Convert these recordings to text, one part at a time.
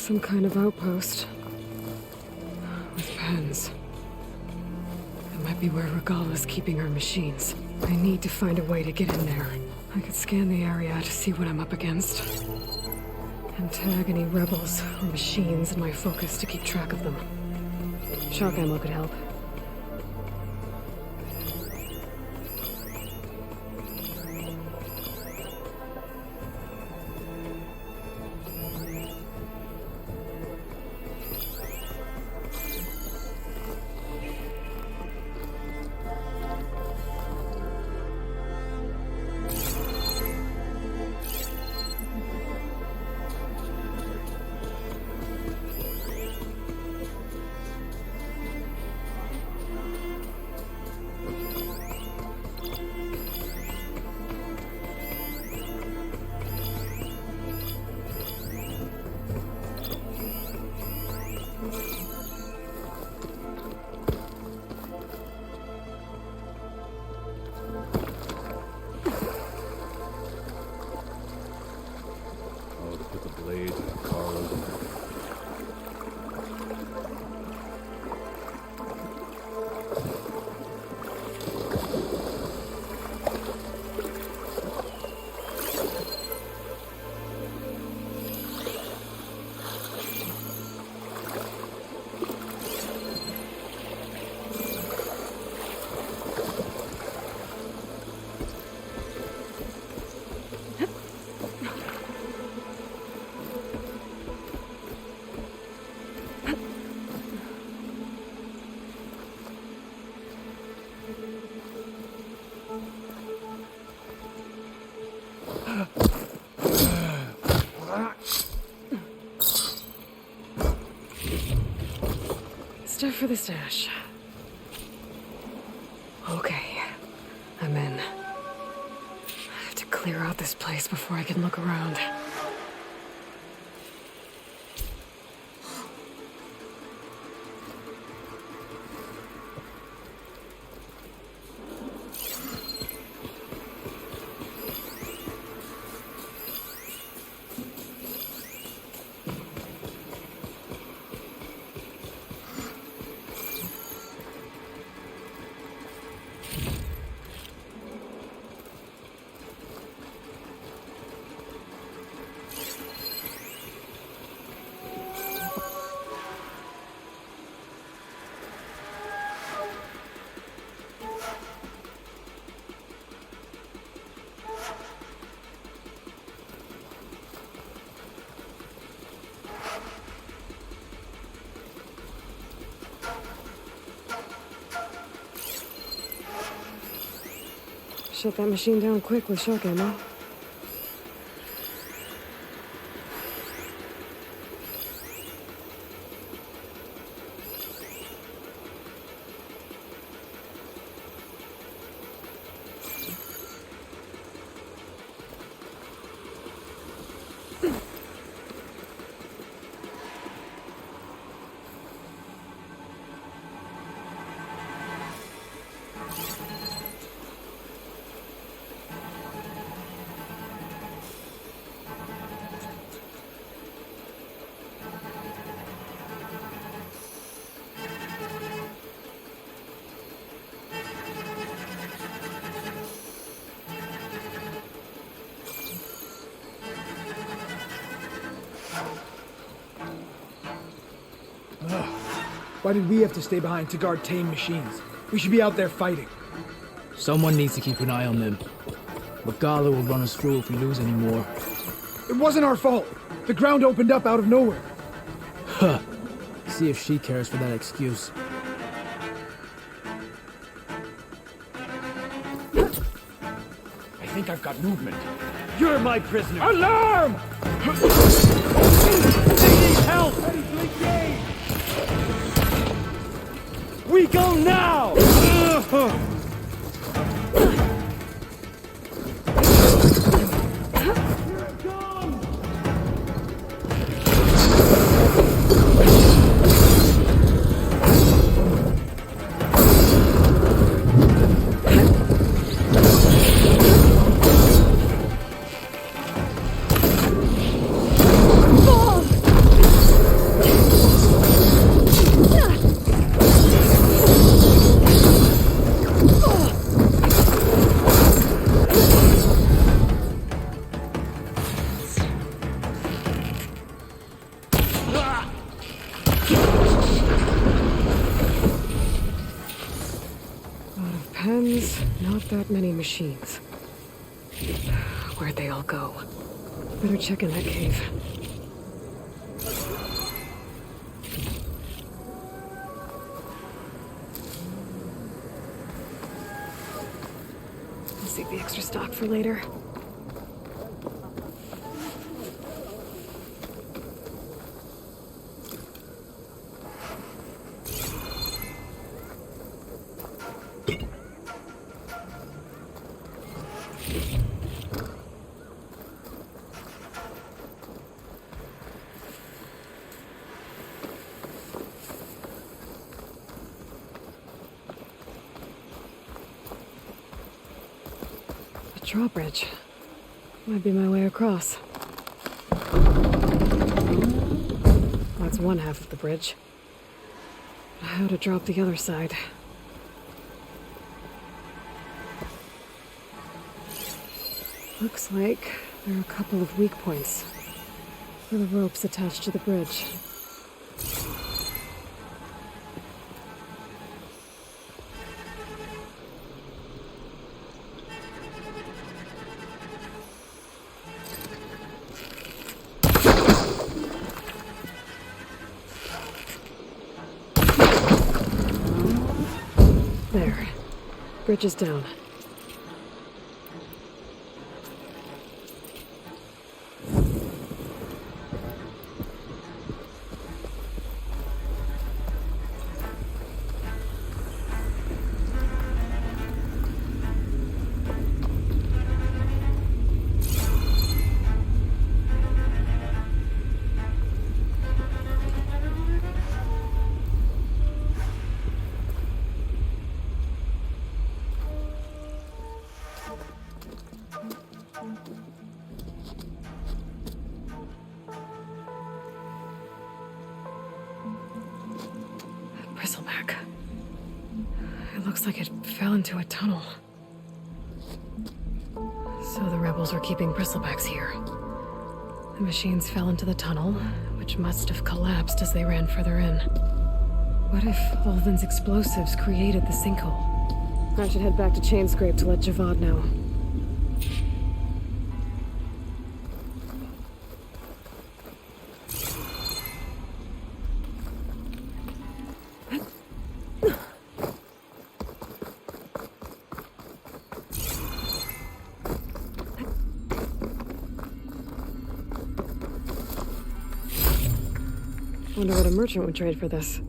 Some kind of outpost. With pens. It might be where Regala's keeping her machines. I need to find a way to get in there. I could scan the area to see what I'm up against. And tag any rebels or machines in my focus to keep track of them. Shock ammo could help. Stuff for the stash. Okay, I'm in. I have to clear out this place before I can look around. Shut that machine down quick with shock ammo. Why did we have to stay behind to guard tame machines? We should be out there fighting. Someone needs to keep an eye on them. Regala will run us through if we lose any more. It wasn't our fault. The ground opened up out of nowhere. Huh. See if she cares for that excuse. I think I've got movement. You're my prisoner! Alarm! They need help! Ready to engage! We go now! that many machines. Where'd they all go? Better check in that cave. I'll save the extra stock for later. Drawbridge. Might be my way across. That's one half of the bridge. How to drop the other side? Looks like there are a couple of weak points for the ropes attached to the bridge. There. Bridge is down. Bristleback. It looks like it fell into a tunnel. So the rebels were keeping bristlebacks here. The machines fell into the tunnel, which must have collapsed as they ran further in. What if Ulvin's explosives created the sinkhole? I should head back to Chainscrape to let Javad know. Wonder what a merchant would trade for this.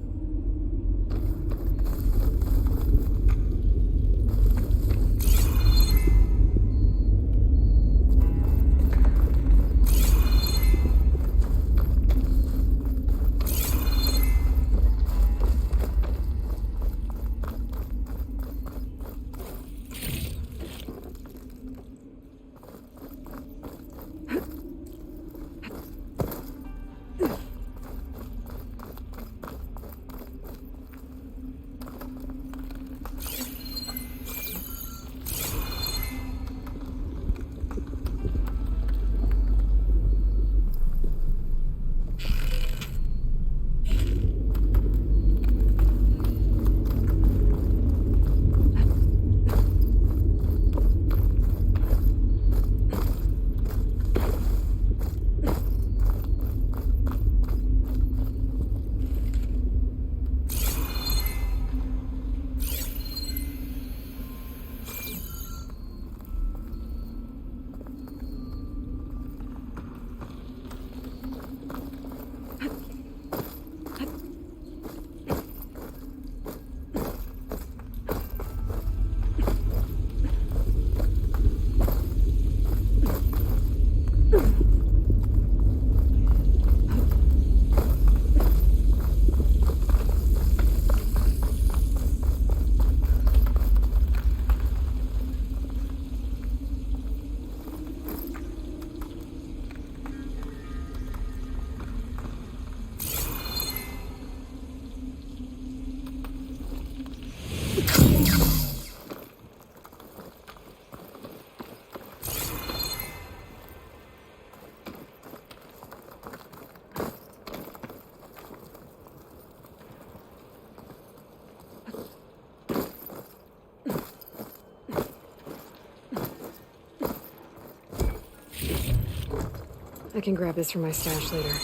I can grab this from my stash later.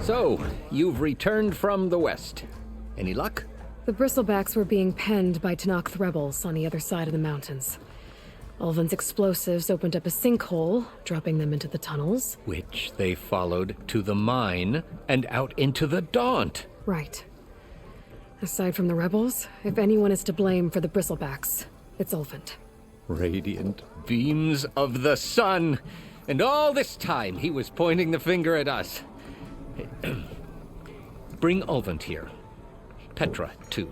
So, you've returned from the west. Any luck? The bristlebacks were being penned by Tanakh rebels on the other side of the mountains. Ulvin's explosives opened up a sinkhole, dropping them into the tunnels. Which they followed to the mine and out into the Daunt. Right. Aside from the rebels, if anyone is to blame for the bristlebacks, it's Ulvin. Radiant beams of the sun. And all this time he was pointing the finger at us. Bring Ulvin here. Petra, too.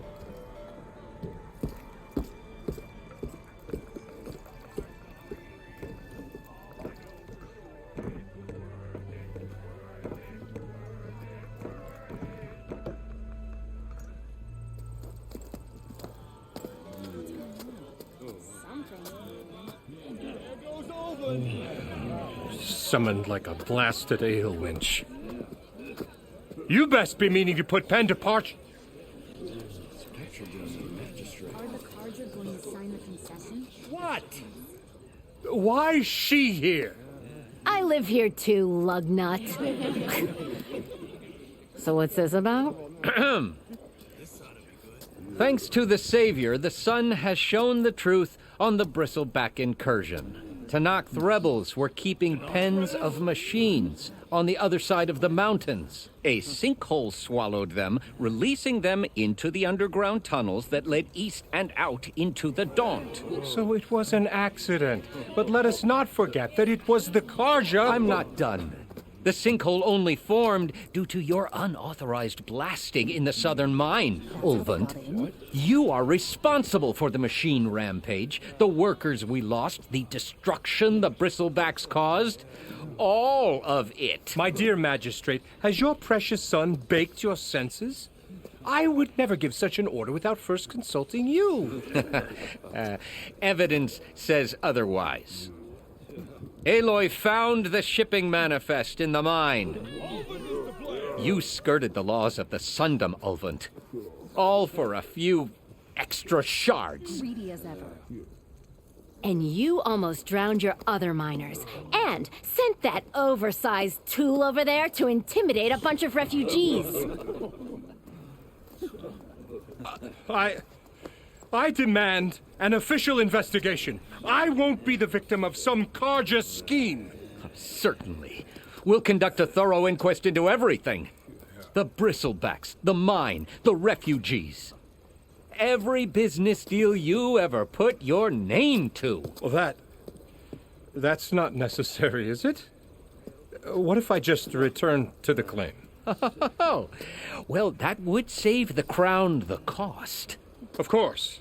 Summoned like a blasted ale winch. You best be meaning to put pen to parch. What? Why's she here? I live here too, lugnut. So what's this about? Thanks to the Savior, the sun has shown the truth on the bristleback incursion. Tanakh rebels were keeping pens of machines on the other side of the mountains. A sinkhole swallowed them, releasing them into the underground tunnels that led east and out into the Daunt. So it was an accident. But let us not forget that it was the Karja. I'm not done. The sinkhole only formed due to your unauthorized blasting in the southern mine, Ulvund. You are responsible for the machine rampage, the workers we lost, the destruction the bristlebacks caused. All of it. My dear magistrate, has your precious son baked your senses? I would never give such an order without first consulting you. Evidence says otherwise. Aloy found the shipping manifest in the mine. You skirted the laws of the Sundom, Ulvund. All for a few extra shards. Greedy as ever. And you almost drowned your other miners. And sent that oversized tool over there to intimidate a bunch of refugees. I demand an official investigation. I won't be the victim of some Karja scheme. Certainly. We'll conduct a thorough inquest into everything. The bristlebacks, the mine, the refugees. Every business deal you ever put your name to. Well, that's not necessary, is it? What if I just return to the claim? Oh, well, that would save the crown the cost. Of course.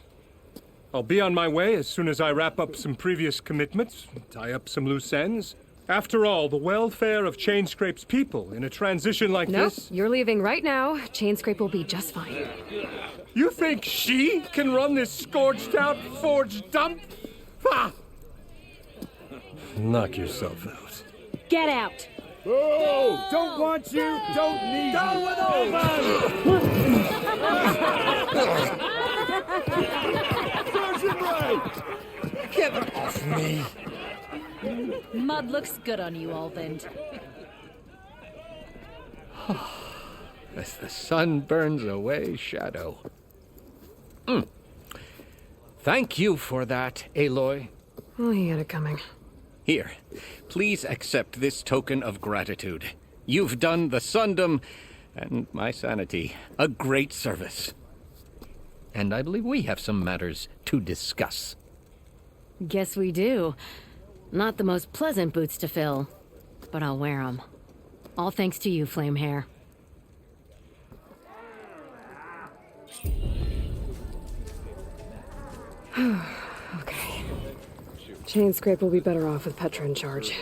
I'll be on my way as soon as I wrap up some previous commitments, tie up some loose ends. After all, the welfare of Chainscrape's people in a transition like this... Nope, you're leaving right now. Chainscrape will be just fine. You think she can run this scorched-out forged dump? Ha! Knock yourself out. Get out! Oh, don't want you, don't need you. Get off me! Mud looks good on you, Ulvin. As the sun burns away shadow. Thank you for that, Aloy. Oh, he had it coming. Here, please accept this token of gratitude. You've done the Sundom and my sanity a great service. And I believe we have some matters to discuss. Guess we do. Not the most pleasant boots to fill, but I'll wear them. All thanks to you, Flamehair. Okay. Chainscrape will be better off with Petra in charge.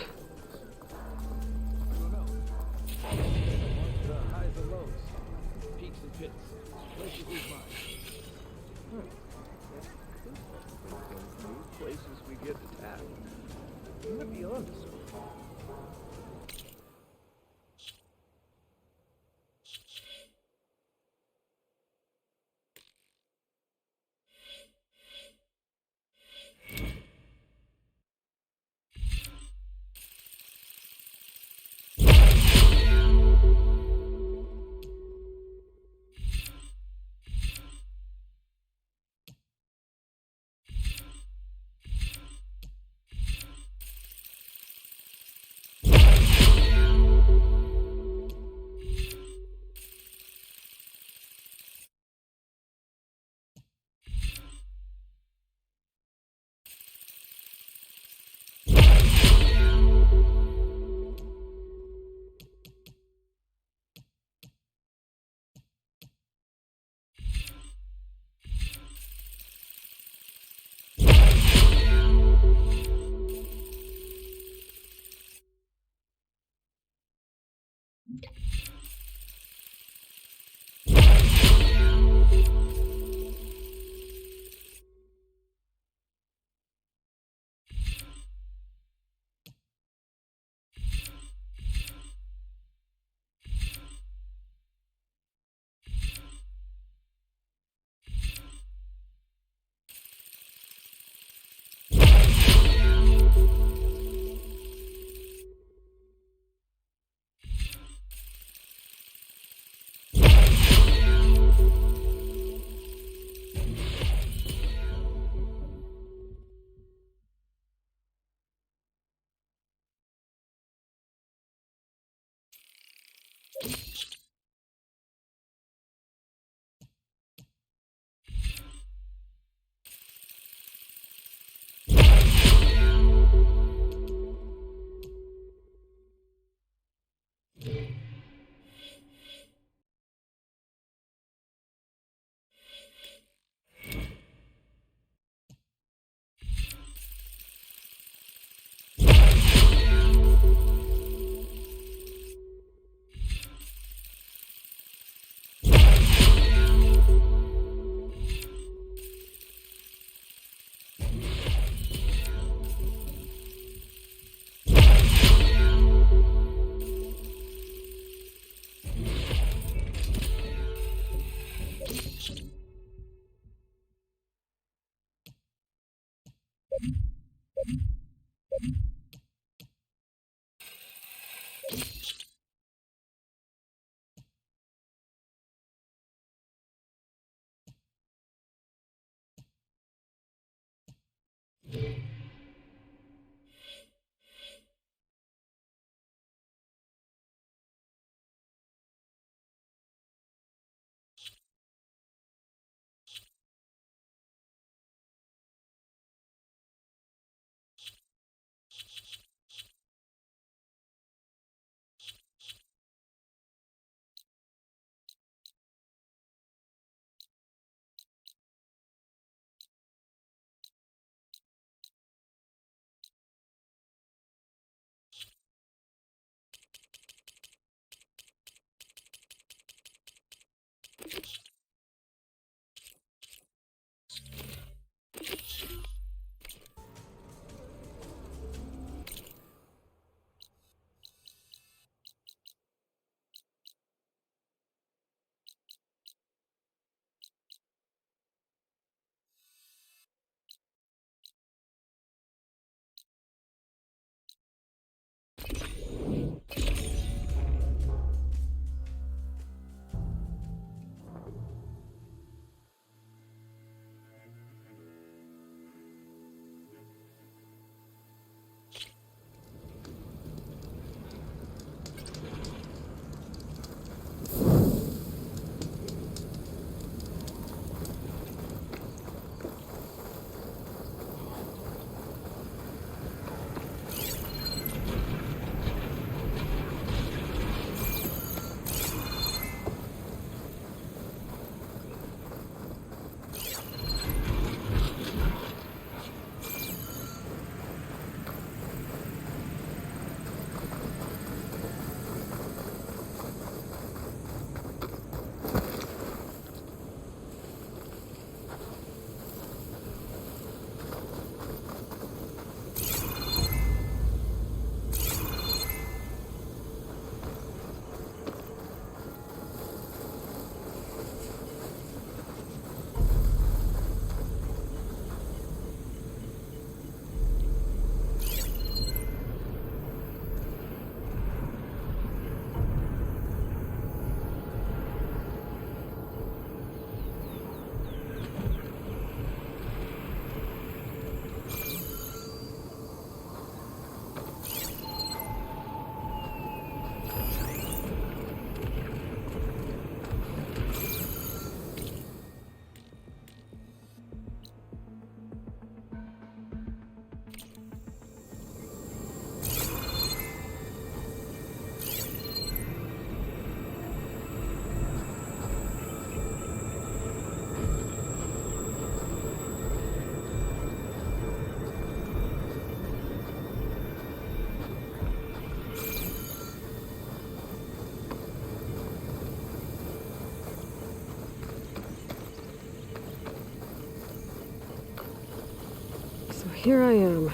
Here I am,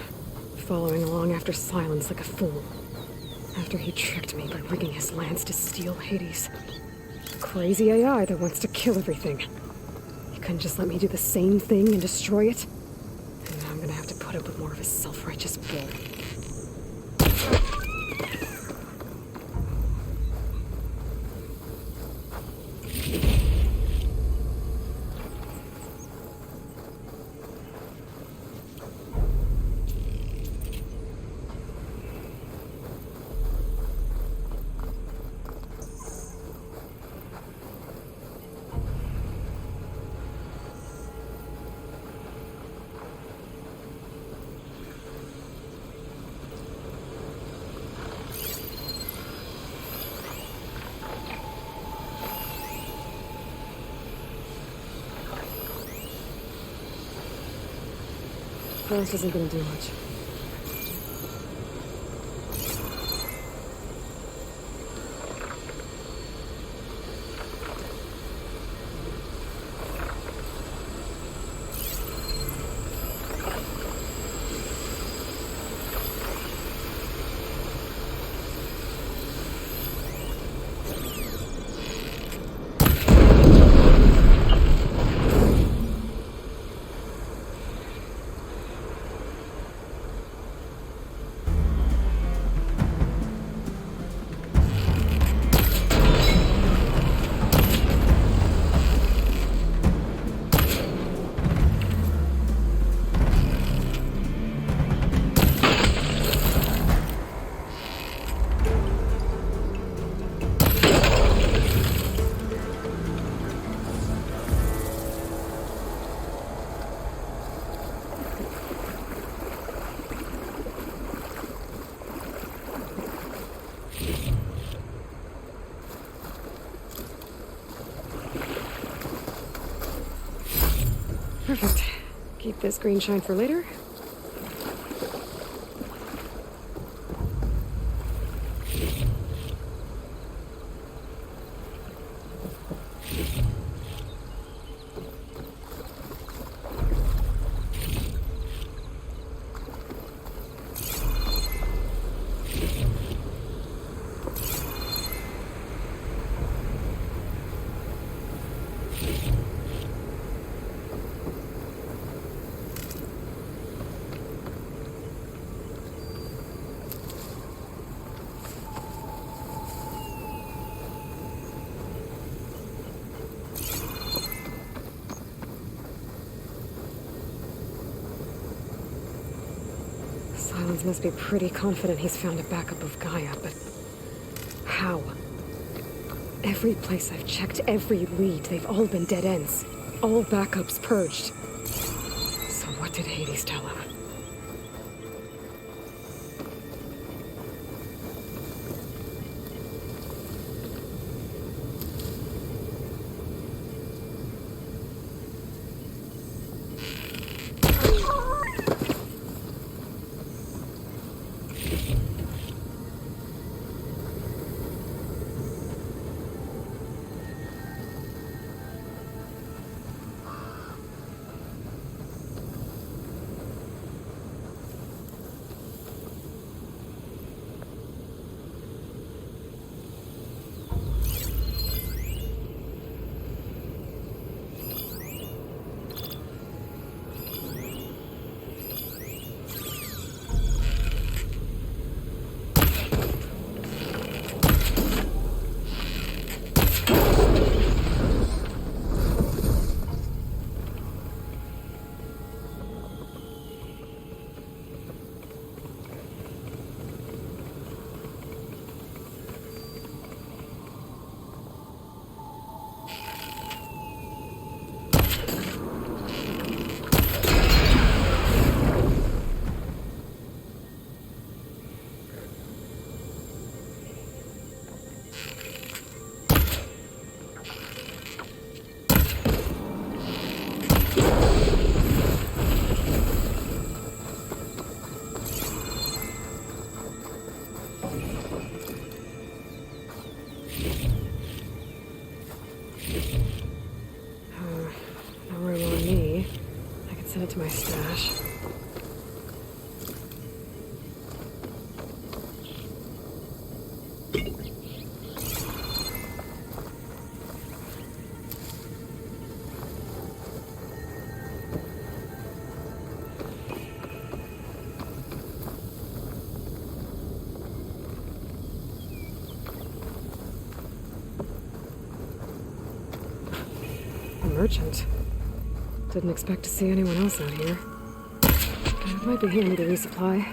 following along after Silence like a fool. After he tricked me by rigging his lance to steal Hades. Crazy AI that wants to kill everything. He couldn't just let me do the same thing and destroy it? And now I'm gonna have to put up with more of his self-righteous bull. Frost isn't gonna do much. Perfect. Keep this green shine for later. Silence must be pretty confident he's found a backup of Gaia, but how? Every place I've checked, every lead, they've all been dead ends. All backups purged. So what did Hades tell him? Send it to my stash. A merchant. Didn't expect to see anyone else out here. I might be here to resupply.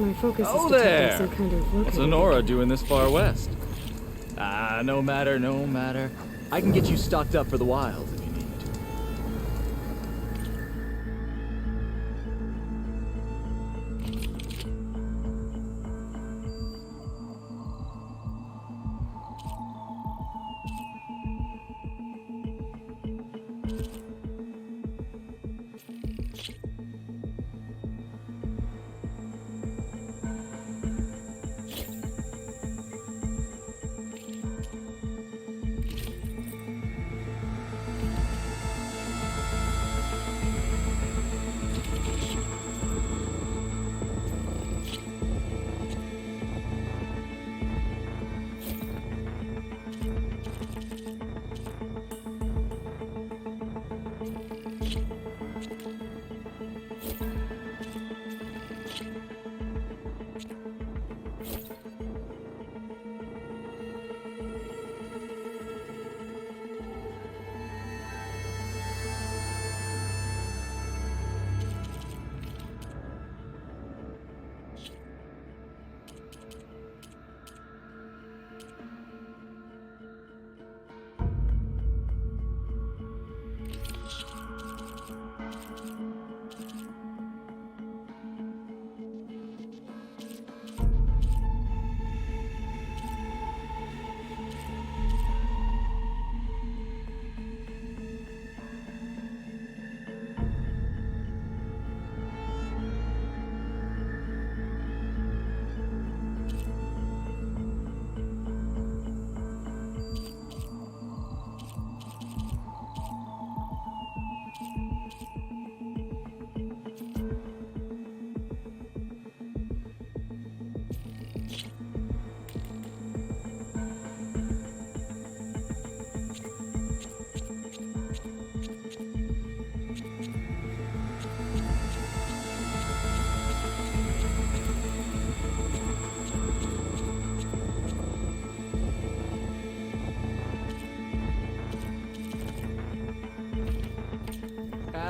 My focus is to take out some kind of What's Honora doing this far west? No matter. I can get you stocked up for the wild if you need.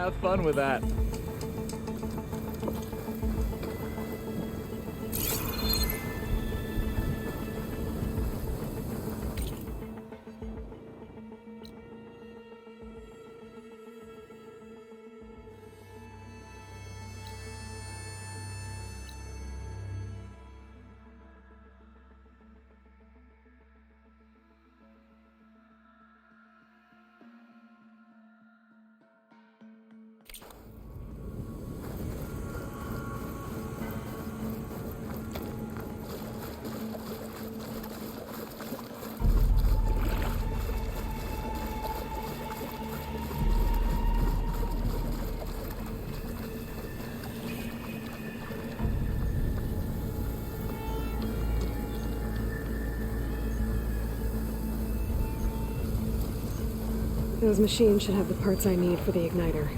Have fun with that. Those machines should have the parts I need for the igniter.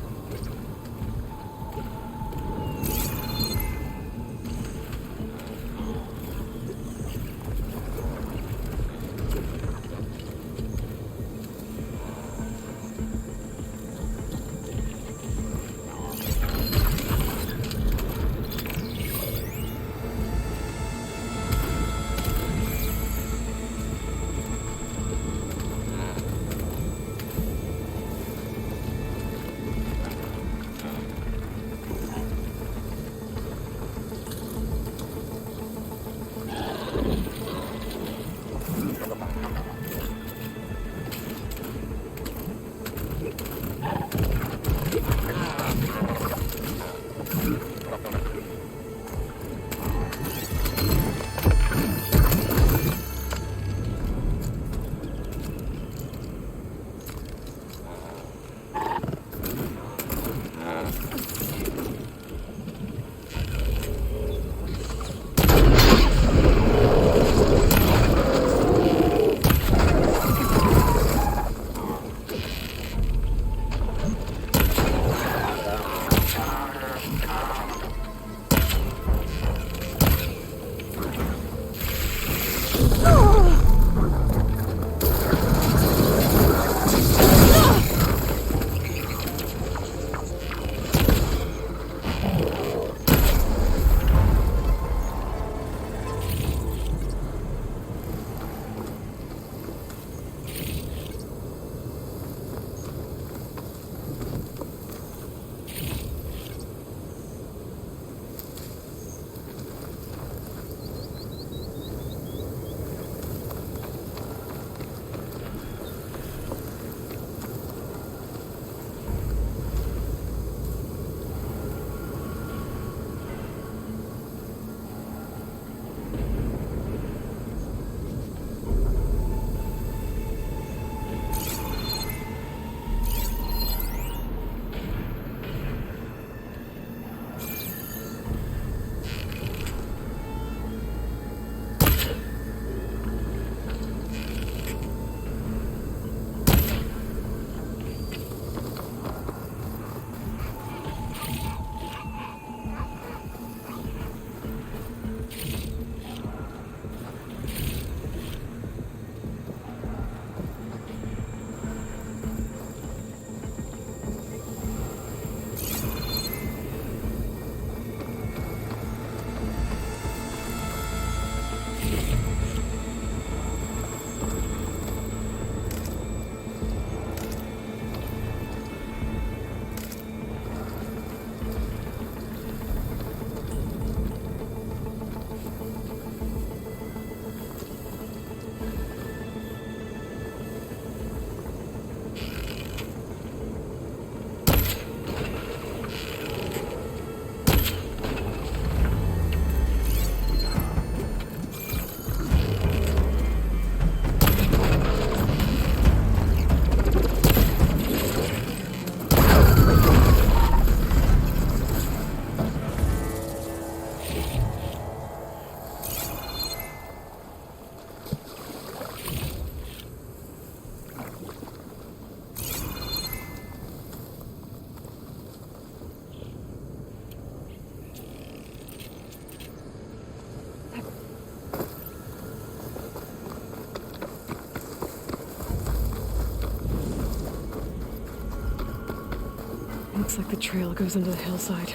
Looks like the trail goes into the hillside.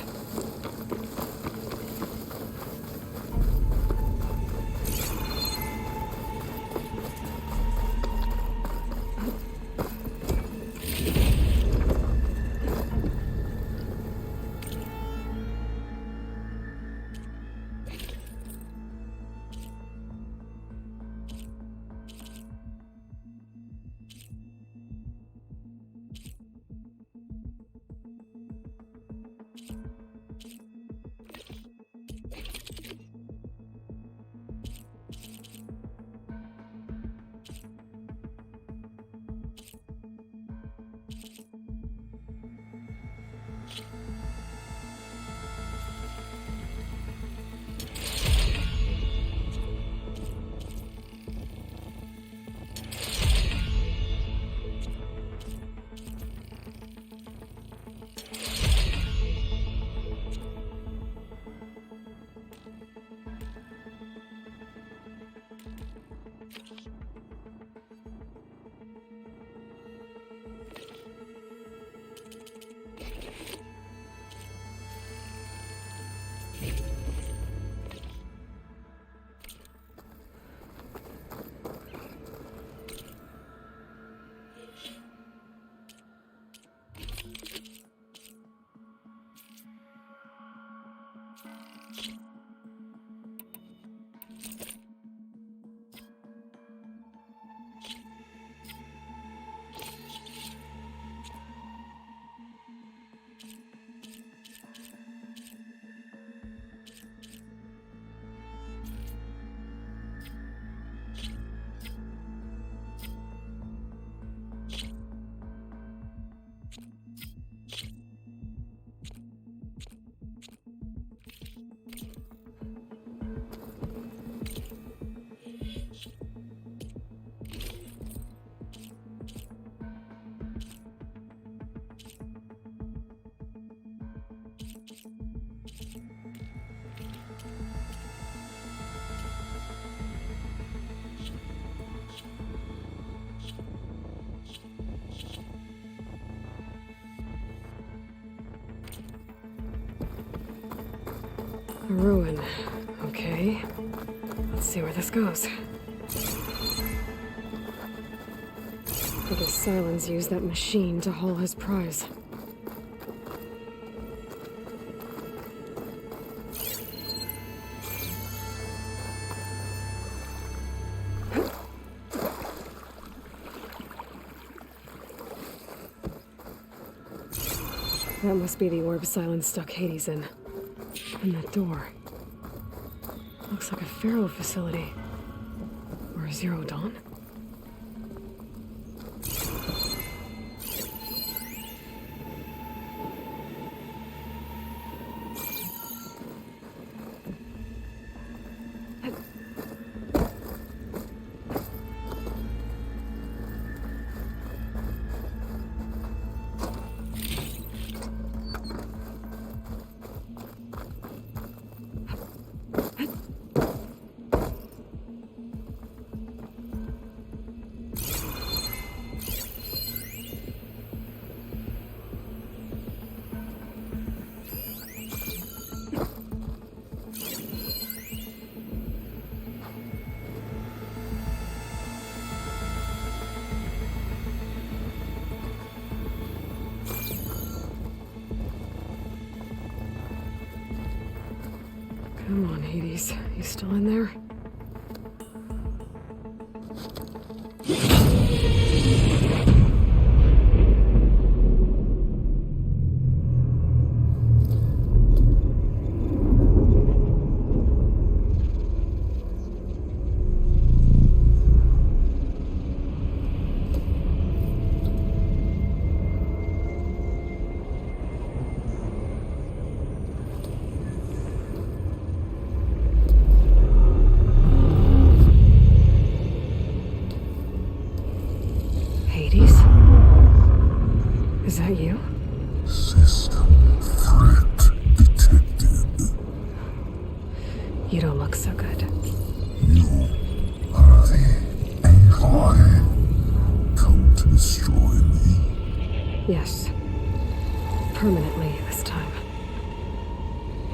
A ruin. Okay. Let's see where this goes. I guess Silence used that machine to haul his prize. That must be the orb Silence stuck Hades in. And that door. Looks like a Pharaoh facility. Or a Zero Dawn? Come on, Hades. You still in there? Is that you? System threat detected. You don't look so good. You are the AI come to destroy me. Yes. permanently this time.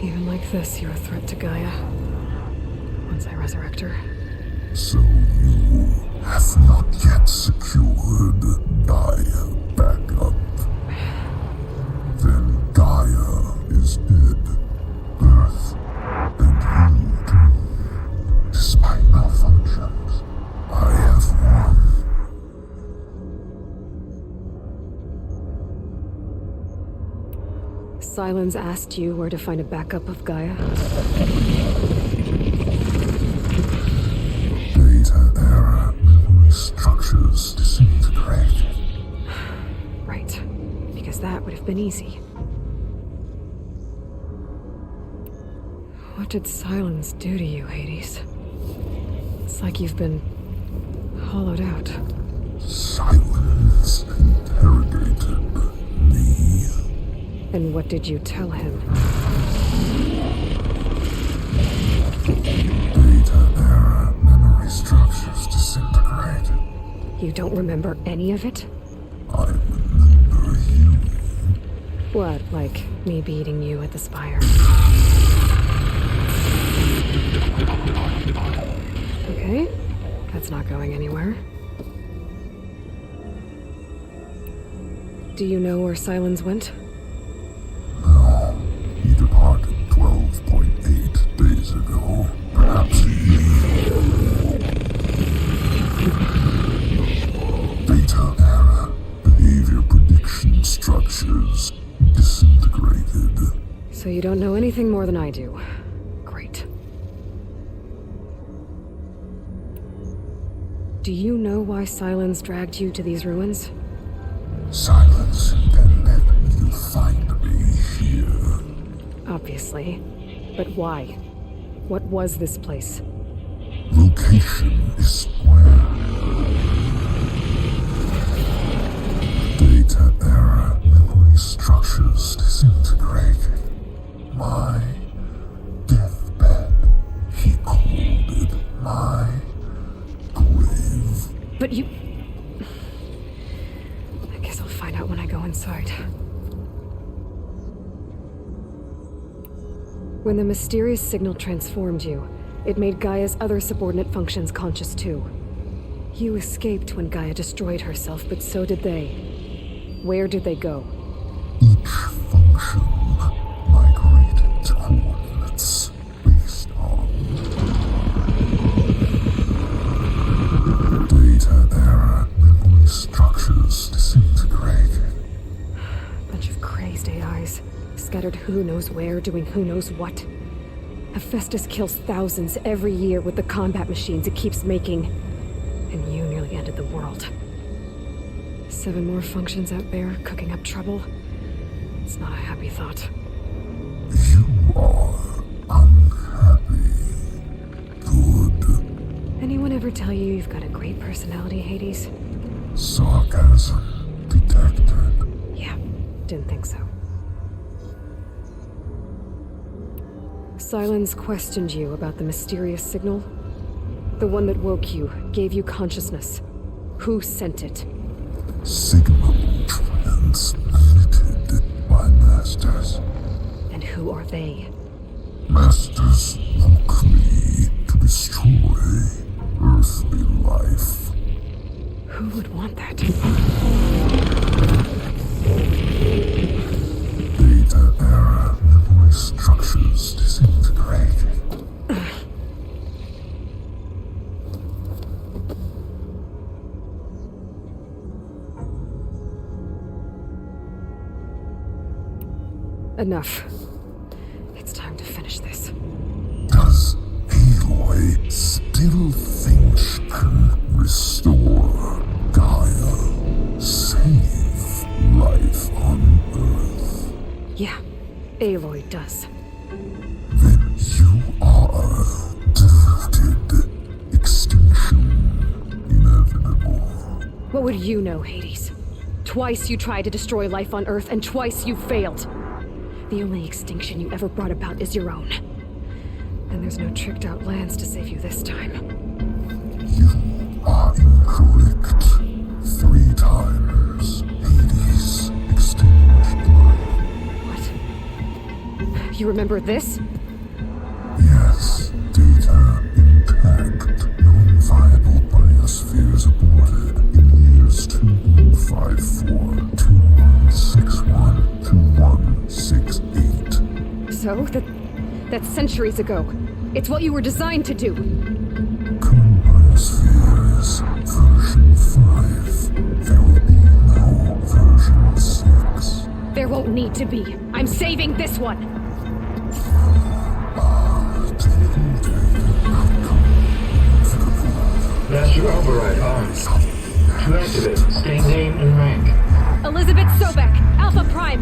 Even like this, you're a threat to Gaia. Once I resurrect her. So you have not yet secured Gaia back up. Then Gaia is dead. Earth and you too. Despite malfunctions, I have won. Sylens asked you where to find a backup of Gaia? Data era memory structures disintegrate. Right. Because that would have been easy. What did Sylens do to you, Hades? It's like you've been hollowed out. Silence interrogated me. And what did you tell him? Data era memory structures disintegrate. You don't remember any of it? I remember you. What, like me beating you at the Spire? Okay, that's not going anywhere. Do you know where Sylens went? No, he departed 12.8 days ago. Perhaps a year. Data era behavior prediction structures disintegrated. So you don't know anything more than I do. Great. Do you know why Sylens dragged you to these ruins? Silence intended you find me here. Obviously. But why? What was this place? Location is square. Data era memory structures disintegrated. My deathbed. He called it my grave. But you... I guess I'll find out when I go inside. When the mysterious signal transformed you, it made Gaia's other subordinate functions conscious too. You escaped when Gaia destroyed herself, but so did they. Where did they go? Each function migrated to coordinates based on data era memory structures disintegrated. Bunch of crazed AIs, scattered who knows where, doing who knows what. Hephaestus kills thousands every year with the combat machines it keeps making. And you nearly ended the world. 7 more functions out there, cooking up trouble. It's not a happy thought. You are unhappy. Good. Anyone ever tell you you've got a great personality, Hades? Sarcasm detected. Yeah, didn't think so. Sylens questioned you about the mysterious signal. The one that woke you, gave you consciousness. Who sent it? Signal transmitted by masters. And who are they? Masters woke me to destroy earthly life. Who would want that? Data era memory structures disintegrated. Enough. It's time to finish this. Does Aloy still think she can restore Gaia? Save life on Earth? Yeah, Aloy does. Then you are deluded. Extinction inevitable. What would you know, Hades? Twice you tried to destroy life on Earth, and twice you failed. The only extinction you ever brought about is your own. And there's no tricked-out lands to save you this time. You are incorrect. 3 times Hades extinguished life. You remember this? Yes, data intact. Non-viable biospheres aborted in years 2154, 2161, 2168. So, that's centuries ago. It's what you were designed to do. Current biospheres, version 5. There will be no version 6. There won't need to be. I'm saving this one. Master override arms. To activate, stay name and rank. Elizabeth Sobek, Alpha Prime.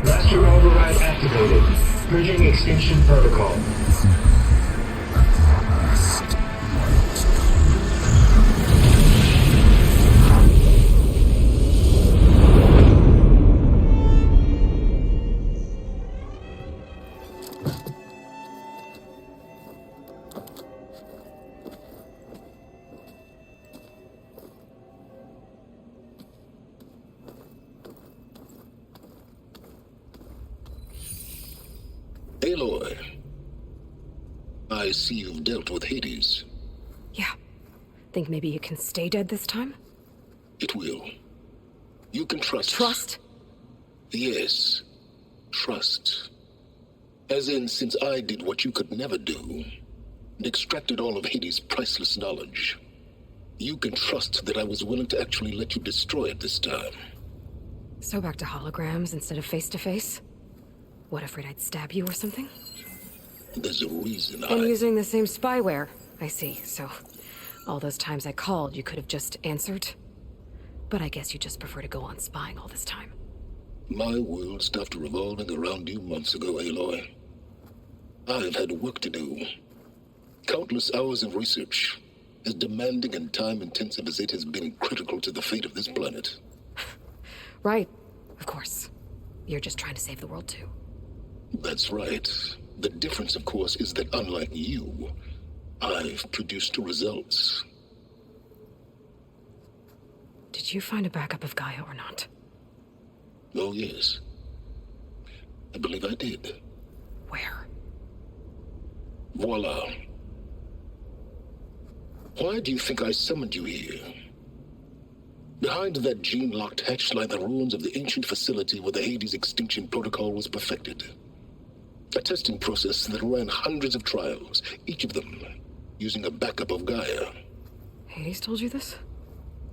Master override activated. Bridging extinction protocol. Aloy, I see you've dealt with Hades. Yeah. Think maybe you can stay dead this time? It will. You can trust. Trust? Yes. Trust. As in, since I did what you could never do, and extracted all of Hades' priceless knowledge, you can trust that I was willing to actually let you destroy it this time. So back to holograms instead of face-to-face? What, afraid I'd stab you or something? There's a reason And using the same spyware. I see, so all those times I called, you could have just answered? But I guess you just prefer to go on spying all this time. My world stopped revolving around you months ago, Aloy. I've had work to do. Countless hours of research, as demanding and time-intensive as it has been critical to the fate of this planet. Right, of course. You're just trying to save the world too. That's right. The difference, of course, is that unlike you, I've produced results. Did you find a backup of Gaia or not? Oh, yes. I believe I did. Where? Voila. Why do you think I summoned you here? Behind that gene-locked hatch lie the ruins of the ancient facility where the Hades extinction protocol was perfected. A testing process that ran hundreds of trials, each of them using a backup of Gaia. Hades told you this?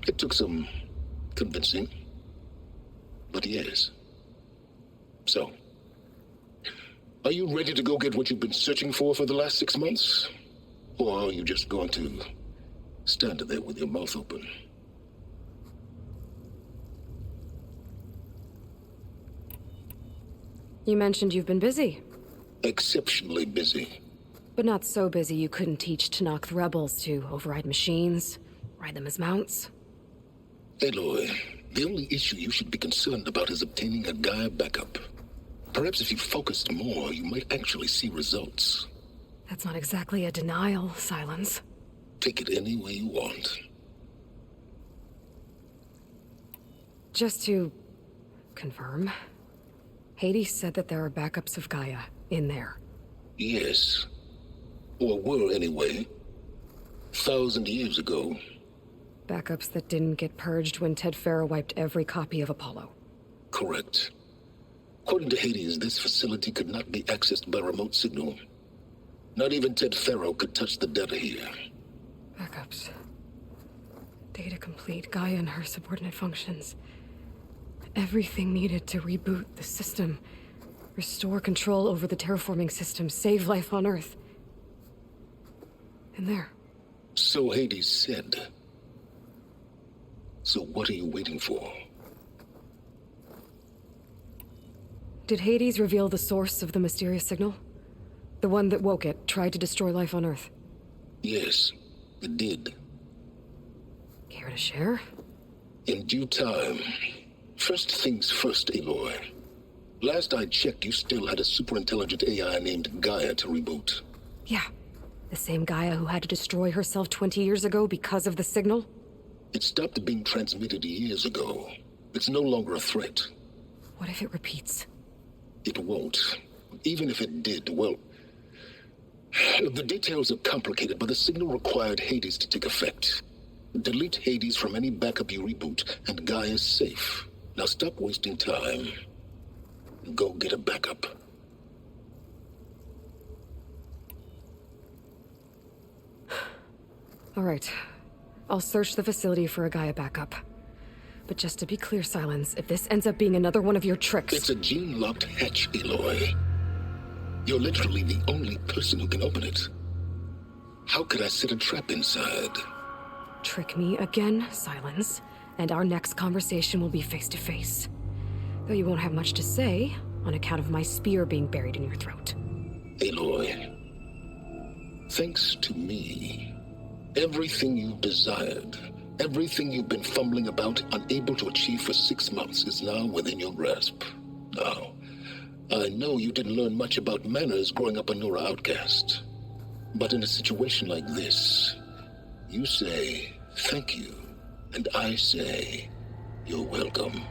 It took some convincing, but yes. So, are you ready to go get what you've been searching for the last 6 months? Or are you just going to stand there with your mouth open? You mentioned you've been busy. Exceptionally busy. But not so busy you couldn't teach Tanakh rebels to override machines, ride them as mounts. Aloy, the only issue you should be concerned about is obtaining a Gaia backup. Perhaps if you focused more, you might actually see results. That's not exactly a denial, Silence. Take it any way you want. Just to confirm, Hades said that there are backups of Gaia in there. Yes. Or were anyway. 1,000 years ago. Backups that didn't get purged when Ted Farrow wiped every copy of Apollo. Correct. According to Hades, this facility could not be accessed by remote signal. Not even Ted Farrow could touch the data here. Backups. Data complete, Gaia and her subordinate functions. Everything needed to reboot the system. Restore control over the terraforming system, save life on Earth. And there. So Hades said. So what are you waiting for? Did Hades reveal the source of the mysterious signal? The one that woke it, tried to destroy life on Earth? Yes, it did. Care to share? In due time. First things first, Aloy. Last I checked, you still had a superintelligent AI named Gaia to reboot. Yeah. The same Gaia who had to destroy herself 20 years ago because of the signal? It stopped being transmitted years ago. It's no longer a threat. What if it repeats? It won't. Even if it did, well... The details are complicated, but the signal required Hades to take effect. Delete Hades from any backup you reboot, and Gaia is safe. Now stop wasting time. Go get a backup. All right. I'll search the facility for a Gaia backup. But just to be clear, Silence, if this ends up being another one of your tricks... It's a gene-locked hatch, Aloy. You're literally the only person who can open it. How could I set a trap inside? Trick me again, Silence, and our next conversation will be face-to-face. Though you won't have much to say, on account of my spear being buried in your throat. Aloy, thanks to me, everything you've desired, everything you've been fumbling about, unable to achieve for 6 months, is now within your grasp. Now, I know you didn't learn much about manners growing up a Nora outcast. But in a situation like this, you say, thank you, and I say, you're welcome.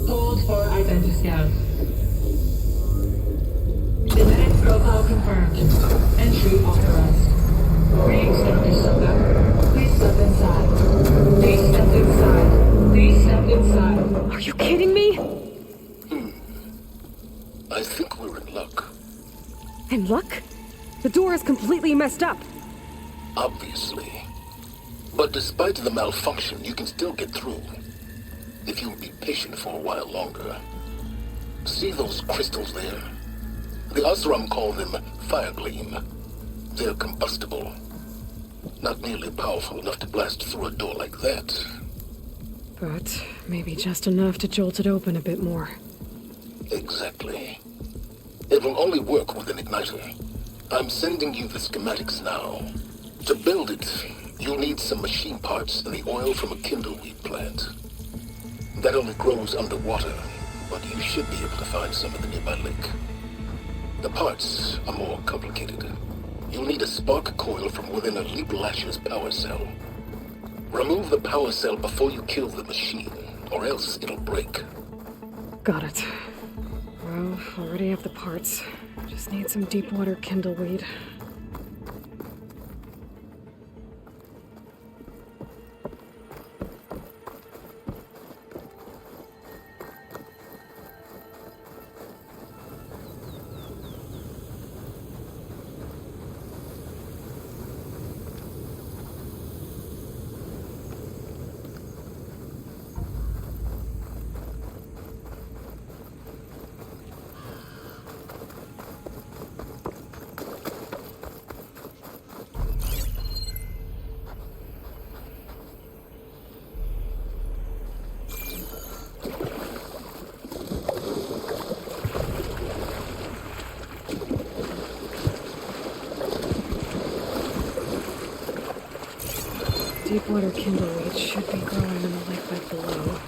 Hold for identity scan. Genetic profile confirmed. Entry authorized. Greetings, Dr. Soka. Please step inside. Please step inside. Please step inside. Are you kidding me? I think we're in luck. In luck? The door is completely messed up. Obviously. But despite the malfunction, you can still get through. If you'll be patient for a while longer. See those crystals there? The Asram call them fire gleam. They're combustible. Not nearly powerful enough to blast through a door like that. But maybe just enough to jolt it open a bit more. Exactly. It will only work with an igniter. I'm sending you the schematics now. To build it, you'll need some machine parts and the oil from a kindleweed plant. That only grows underwater, but you should be able to find some in the nearby lake. The parts are more complicated. You'll need a spark coil from within a Leap Lasher's power cell. Remove the power cell before you kill the machine, or else it'll break. Got it. Well, already have the parts. Just need some deep water kindleweed. Deepwater kindleweed should be growing in the lake bed below.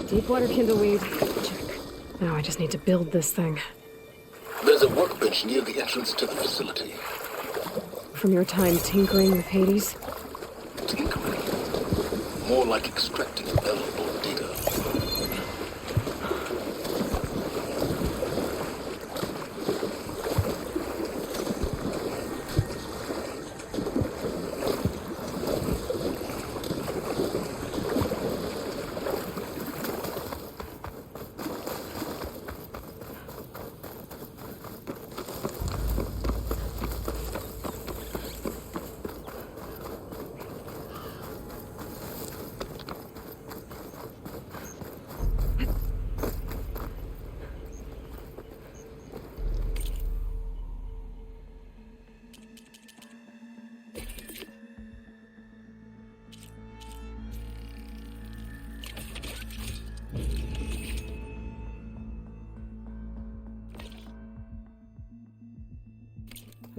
Deepwater kindleweed. Check. Now I just need to build this thing. There's a workbench near the entrance to the facility. From your time tinkering with Hades? Tinkering? More like extracting valuable data.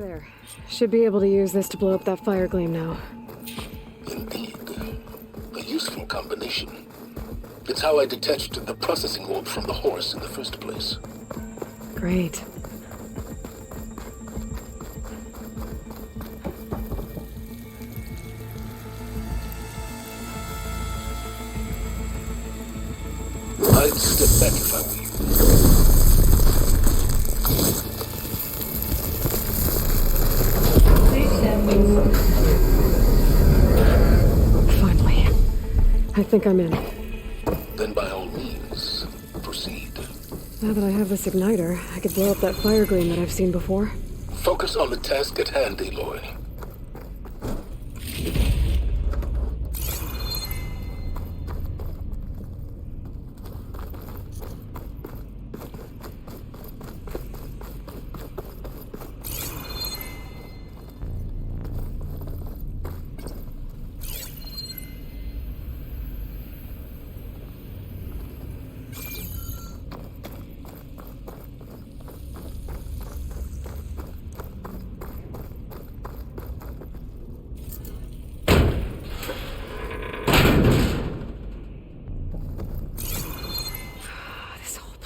There. Should be able to use this to blow up that fire gleam now. Indeed. A useful combination. It's how I detached the processing orb from the horse in the first place. Great. I'd step back if I were you. Please stand wing. Finally. I think I'm in. Then by all means, proceed. Now that I have this igniter, I could blow up that fire gleam that I've seen before. Focus on the task at hand, Aloy.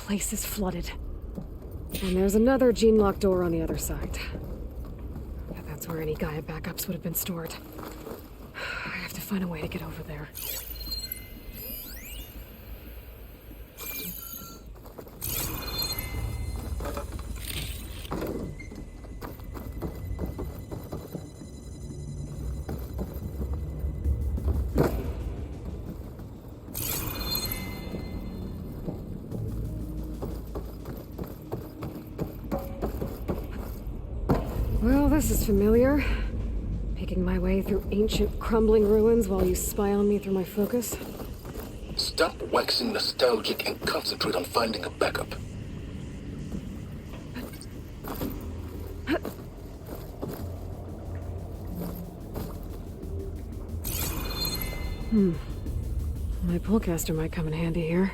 Place is flooded. And there's another gene-locked door on the other side. That's where any Gaia backups would have been stored. I have to find a way to get over there. Well, this is familiar. Picking my way through ancient, crumbling ruins while you spy on me through my focus. Stop waxing nostalgic and concentrate on finding a backup. My pullcaster might come in handy here.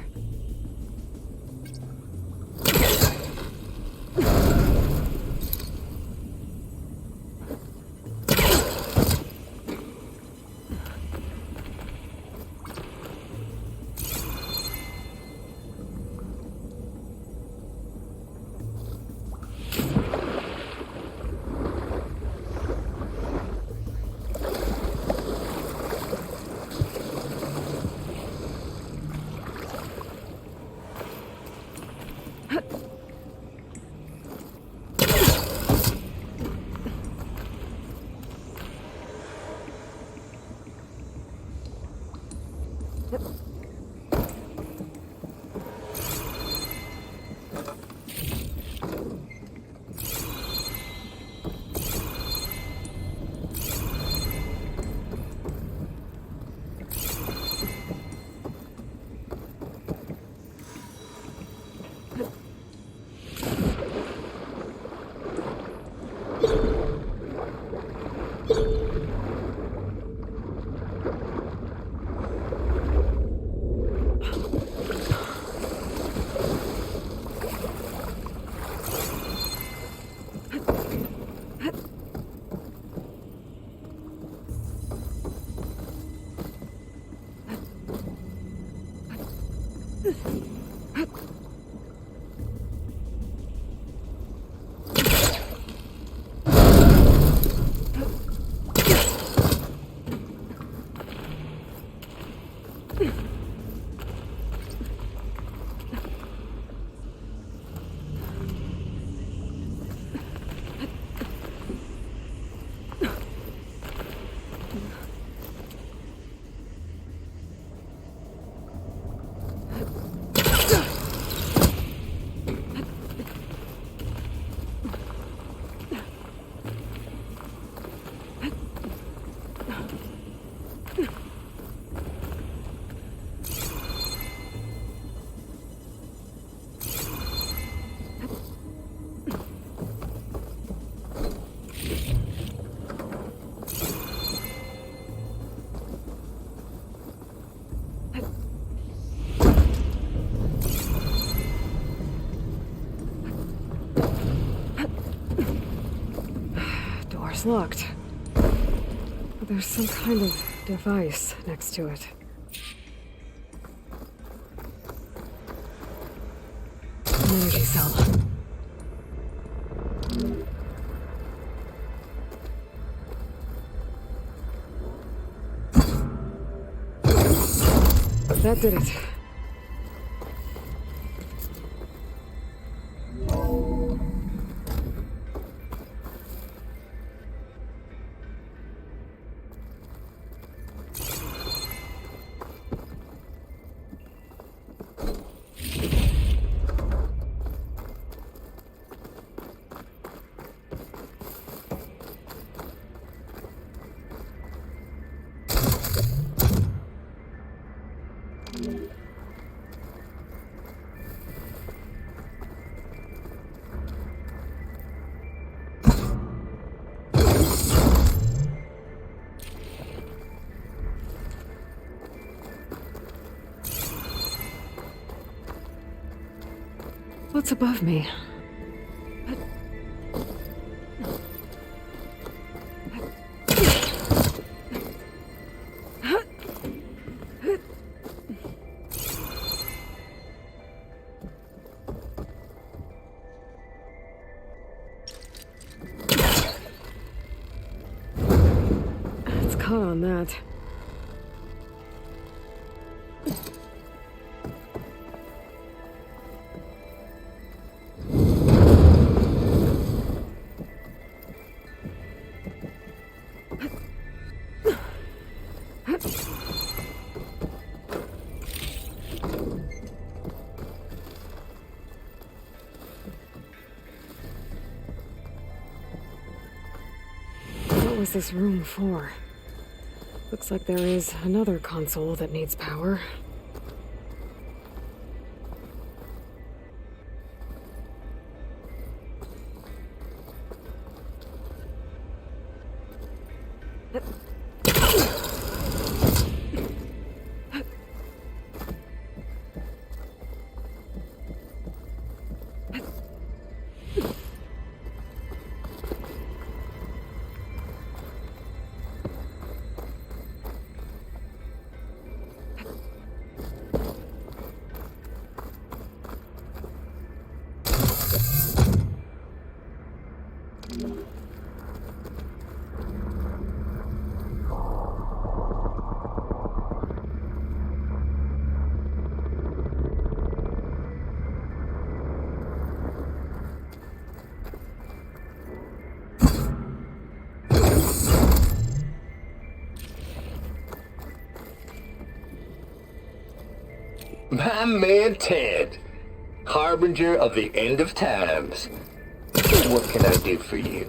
door's locked. But there's some kind of device next to it. An energy cell. That did it. What's above me? It's caught on that. What was this room for? Looks like there is another console that needs power. My man Ted, harbinger of the end of times. What can I do for you?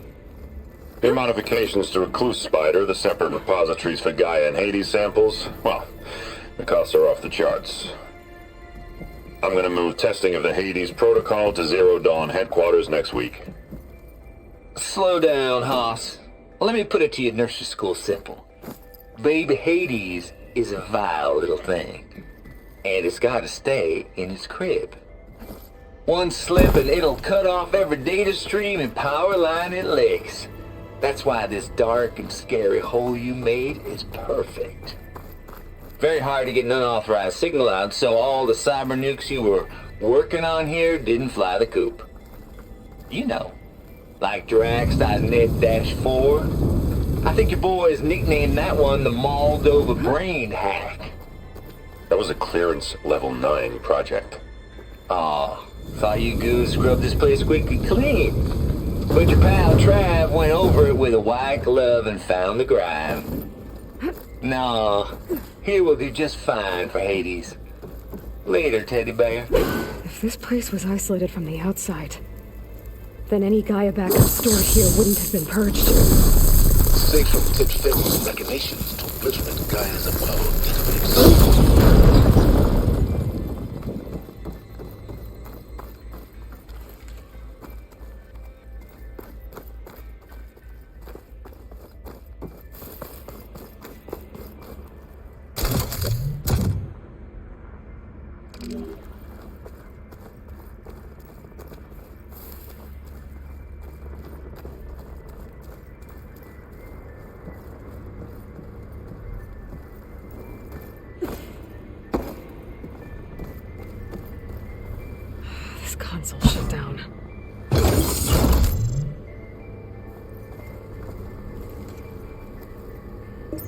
Your modifications to Recluse Spider, the separate repositories for Gaia and Hades samples, well, the costs are off the charts. I'm gonna move testing of the Hades protocol to Zero Dawn headquarters next week. Slow down, Hoss. Let me put it to you nursery school simple. Baby Hades is a vile little thing. And it's gotta stay in its crib. One slip and it'll cut off every data stream and power line it licks. That's why this dark and scary hole you made is perfect. Very hard to get an unauthorized signal out, so all the cyber nukes you were working on here didn't fly the coop. You know, like Drax.net-4. I think your boys nicknamed that one the Moldova Brain Hack. That was a clearance level 9 project. Aw, thought you goons scrubbed this place squeaky clean. But your pal Trav went over it with a white glove and found the grime. Nah, here will do just fine for Hades. Later, teddy bear. If this place was isolated from the outside, then any Gaia backup stored here wouldn't have been purged. Safe from Tip-Phil's machinations to obliterate Gaia's abode database. What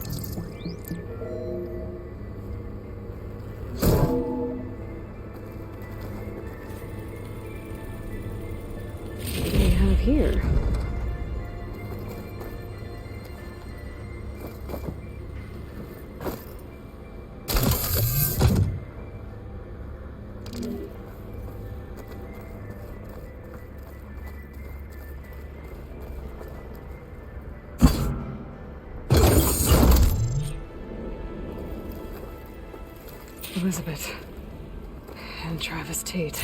do we have here? Elizabeth and Travis Tate.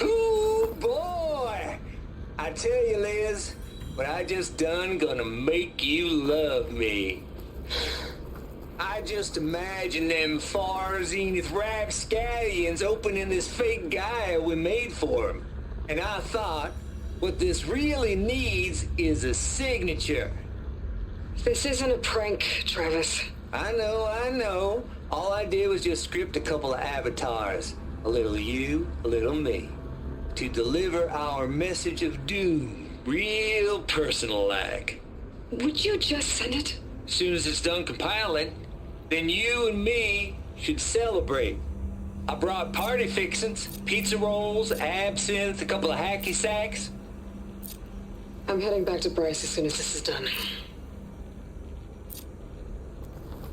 Ooh, boy! I tell you, Liz, what I just done gonna make you love me. I just imagine them far zenith rapscallions opening this fake Gaia we made for him. And I thought, what this really needs is a signature. This isn't a prank, Travis. I know. All I did was just script a couple of avatars. A little you, a little me. To deliver our message of doom. Real personal-like. Would you just send it? As soon as it's done compiling, then you and me should celebrate. I brought party fixins, pizza rolls, absinthe, a couple of hacky sacks. I'm heading back to Bryce as soon as this is done.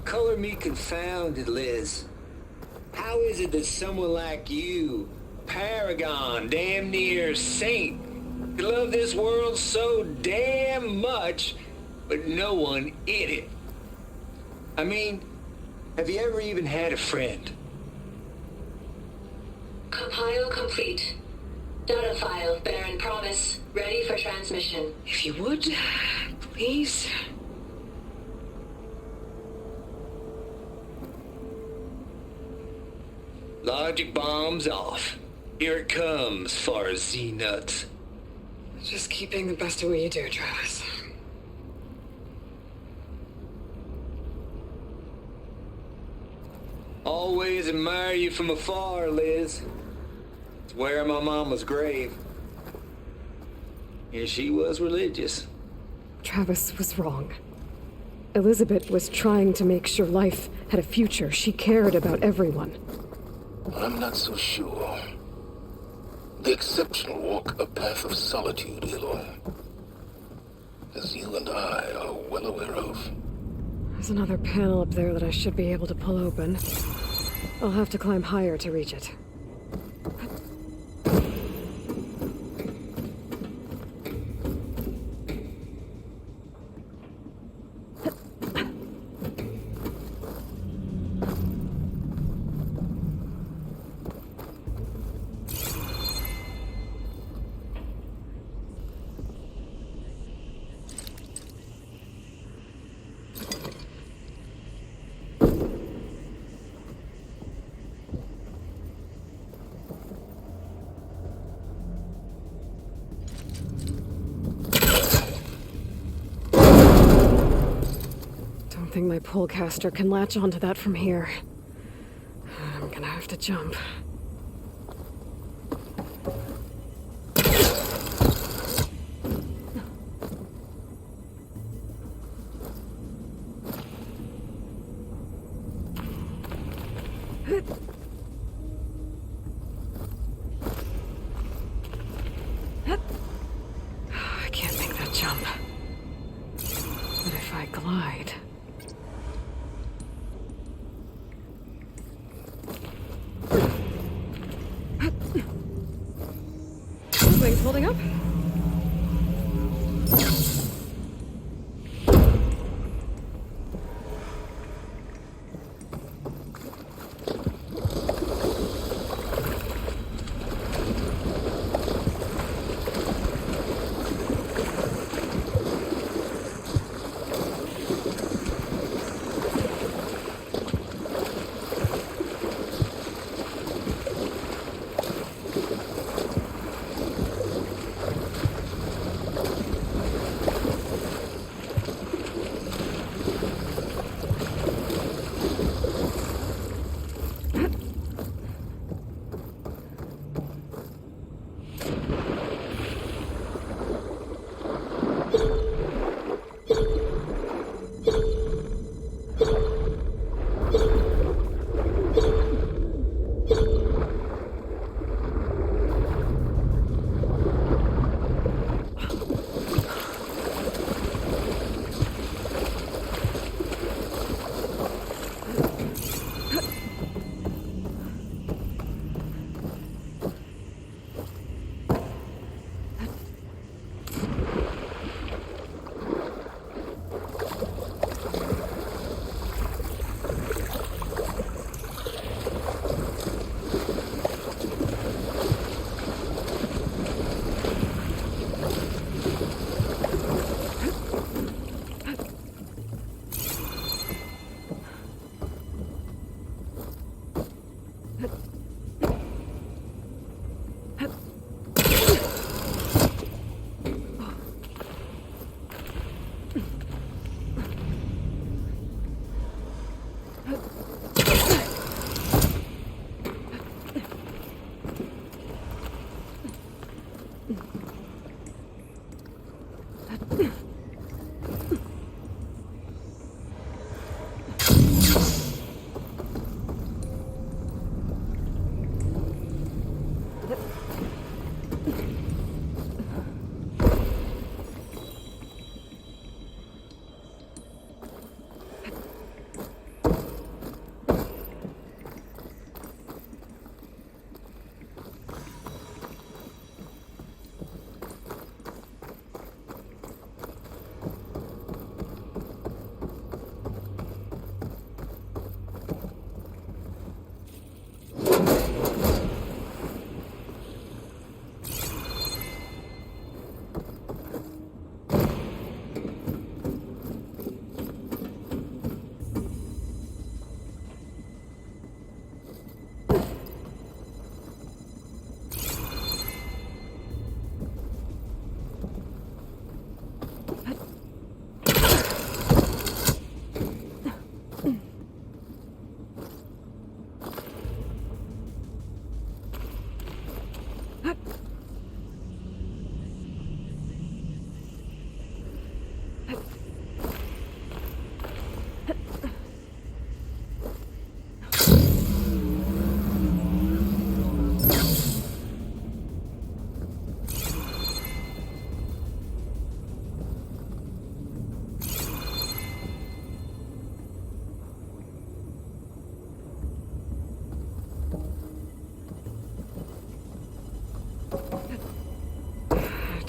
Color me confounded, Liz. How is it that someone like you, paragon, damn near saint, could love this world so damn much, but no one in it? I mean, have you ever even had a friend? Compile complete. Data file, Baron Promise, ready for transmission. If you would, please. Logic bomb's off. Here it comes, far as Z-nuts. Just keep being the best at what you do, Travis. Always admire you from afar, Liz. It's where my mama's grave. And she was religious. Travis was wrong. Elizabeth was trying to make sure life had a future. She cared about everyone. I'm not so sure. The exceptional walk a path of solitude, Aloy. As you and I are well aware of. There's another panel up there that I should be able to pull open. I'll have to climb higher to reach it. I think my pullcaster can latch onto that from here. I'm gonna have to jump. I can't make that jump. But if I glide... Wings holding up? I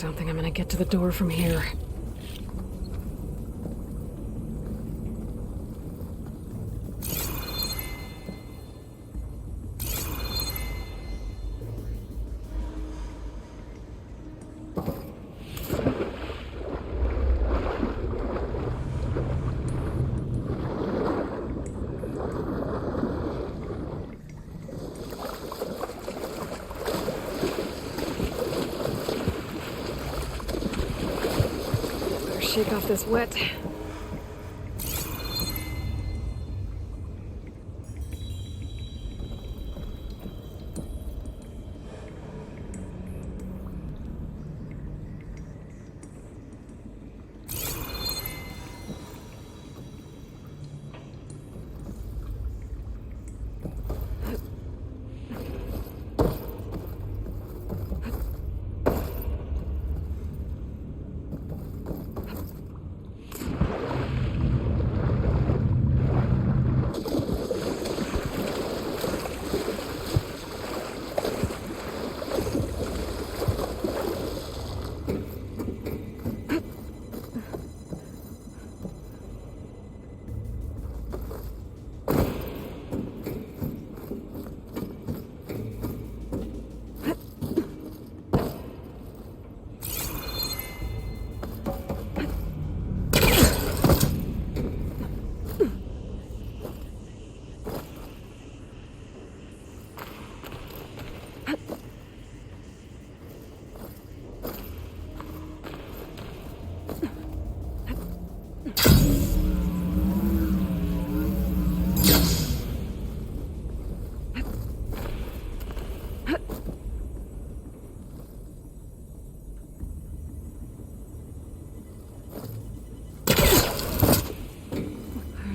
don't think I'm gonna get to the door from here. Shake off this wet.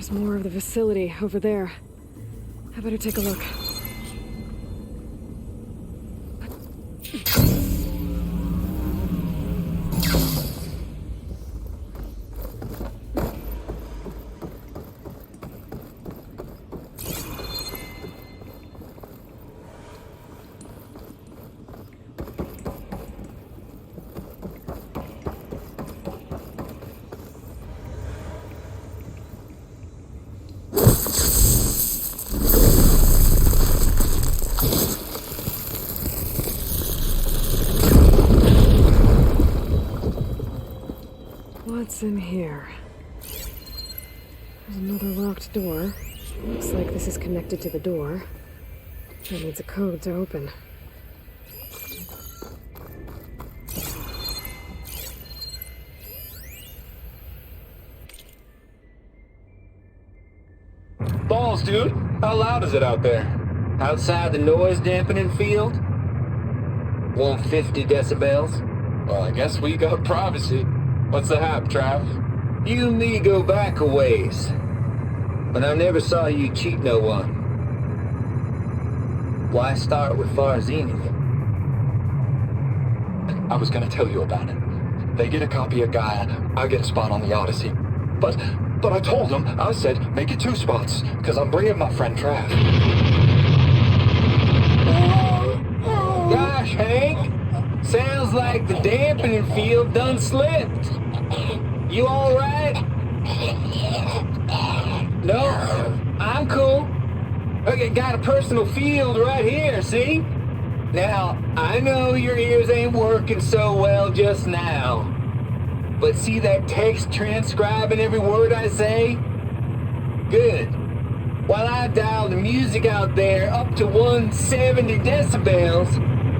There's more of the facility over there. I better take a look. What's in here? There's another locked door. Looks like this is connected to the door. That needs a code to open. Balls, dude. How loud is it out there? Outside the noise dampening field? 150 decibels? Well, I guess we got privacy. What's the hap, Trav? You and me go back a ways. But I never saw you cheat no one. Why start with Far Zenith? I was gonna tell you about it. They get a copy of Gaia, I get a spot on the Odyssey. But I told them, I said, make it 2 spots, because I'm bringing my friend Trav. Gosh, Hank! Sounds like the dampening field done slipped. You alright? No, I'm cool. Okay, got a personal field right here, see? Now, I know your ears ain't working so well just now. But see that text transcribing every word I say? Good. While I dial the music out there up to 170 decibels,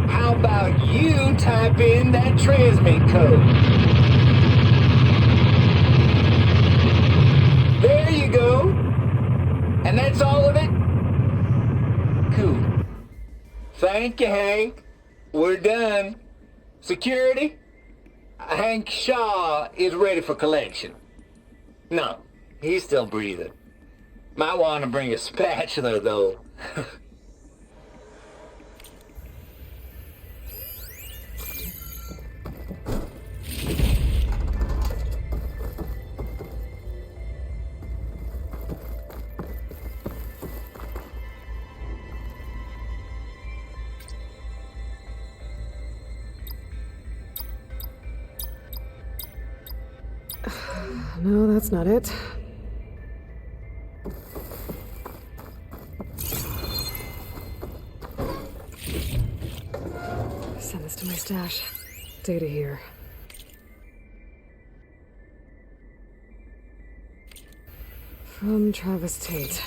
how about you type in that transmit code? There you go. And that's all of it? Cool. Thank you, Hank. We're done. Security? Hank Shaw is ready for collection. No, he's still breathing. Might want to bring a spatula, though. No, that's not it. Send this to my stash. Data here. From Travis Tate.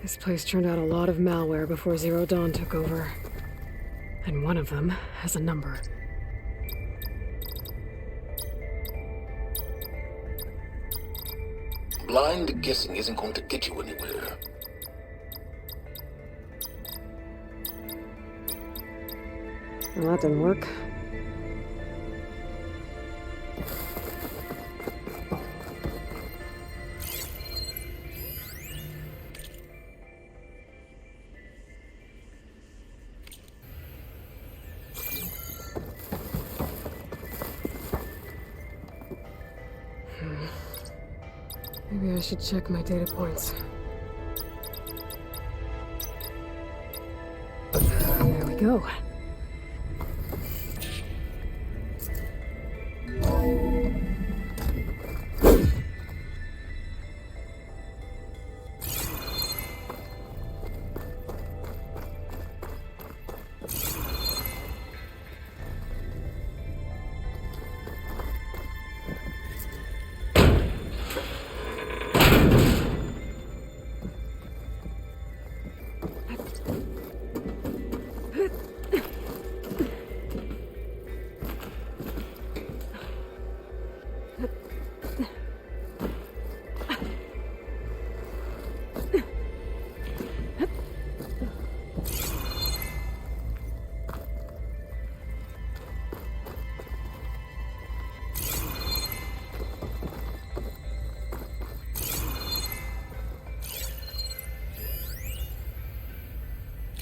This place turned out a lot of malware before Zero Dawn took over. And one of them has a number. Blind guessing isn't going to get you anywhere. Well, that didn't work. Maybe I should check my data points. There we go.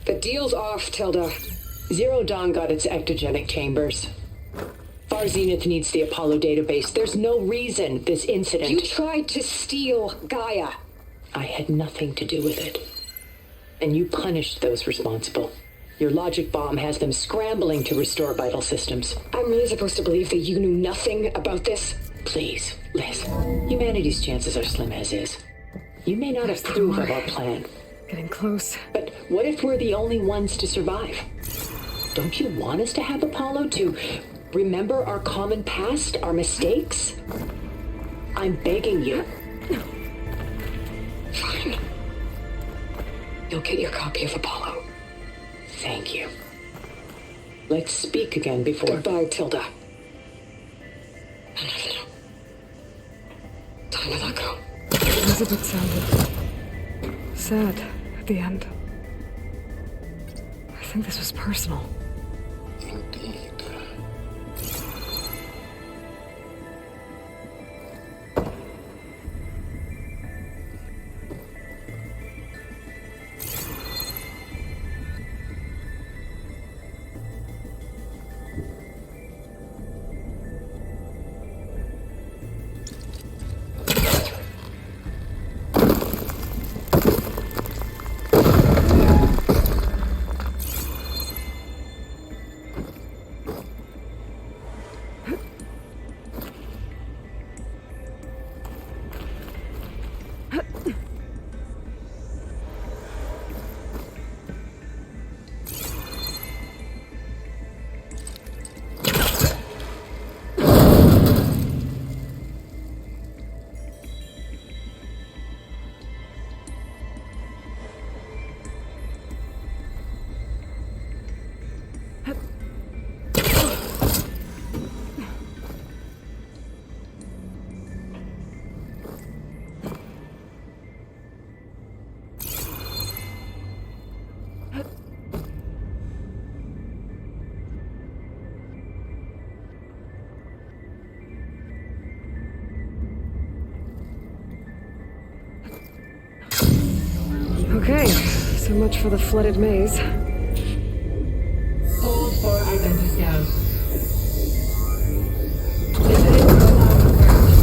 The deal's off, Tilda. Zero Dawn got its ectogenic chambers. Far Zenith needs the Apollo database. There's no reason this incident... You tried to steal Gaia. I had nothing to do with it. And you punished those responsible. Your logic bomb has them scrambling to restore vital systems. I'm really supposed to believe that you knew nothing about this? Please, Liz. Humanity's chances are slim as is. You may not approve of our plan. Getting close. But what if we're the only ones to survive? Don't you want us to have Apollo to remember our common past, our mistakes? I'm begging you. Fine. You'll get your copy of Apollo. Thank you. Let's speak again before... Goodbye, Tilda. Time to let go. Elizabeth sounded sad at the end. I think this was personal. Indeed. So much for the flooded maze. Hold for identiscout. Visiting profile confirmed.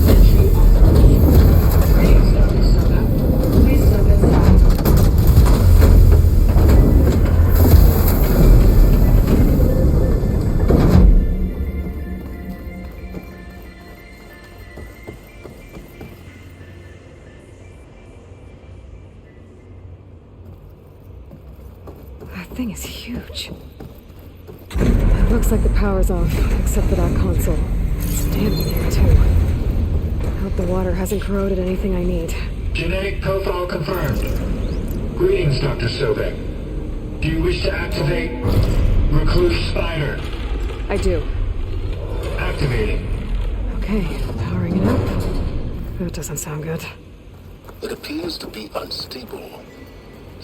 Entry authorized. Greetings, Dr. Soda. Please step inside. That thing is huge. It looks like the power's off, except for that console. It's damp in here, too. Hope the water hasn't corroded anything I need. Genetic profile confirmed. Greetings, Dr. Sobek. Do you wish to activate Recluse Spider? I do. Activating. Okay, powering it up. That doesn't sound good. It appears to be unstable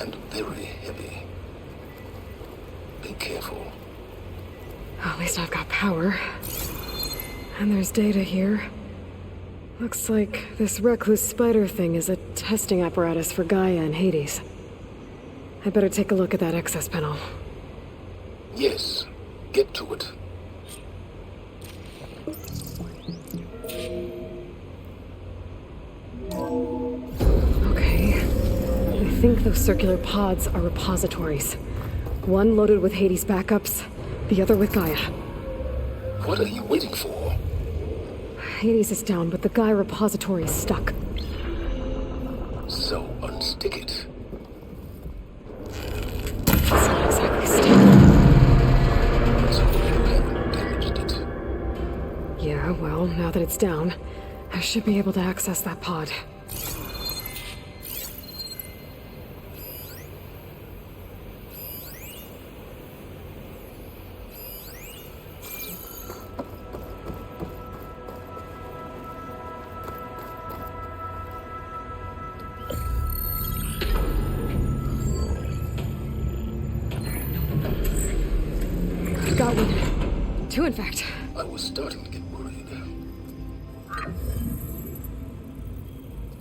and very heavy. Be careful. At least I've got power. And there's data here. Looks like this recluse spider thing is a testing apparatus for Gaia and Hades. I better take a look at that access panel. Yes, get to it. Okay. I think those circular pods are repositories. One loaded with Hades backups, the other with Gaia. What are you waiting for? Hades is down, but the Gaia repository is stuck. So unstick it. It's not exactly stable. So you haven't damaged it. Yeah, well, now that it's down, I should be able to access that pod. Got one. Two, in fact. I was starting to get worried.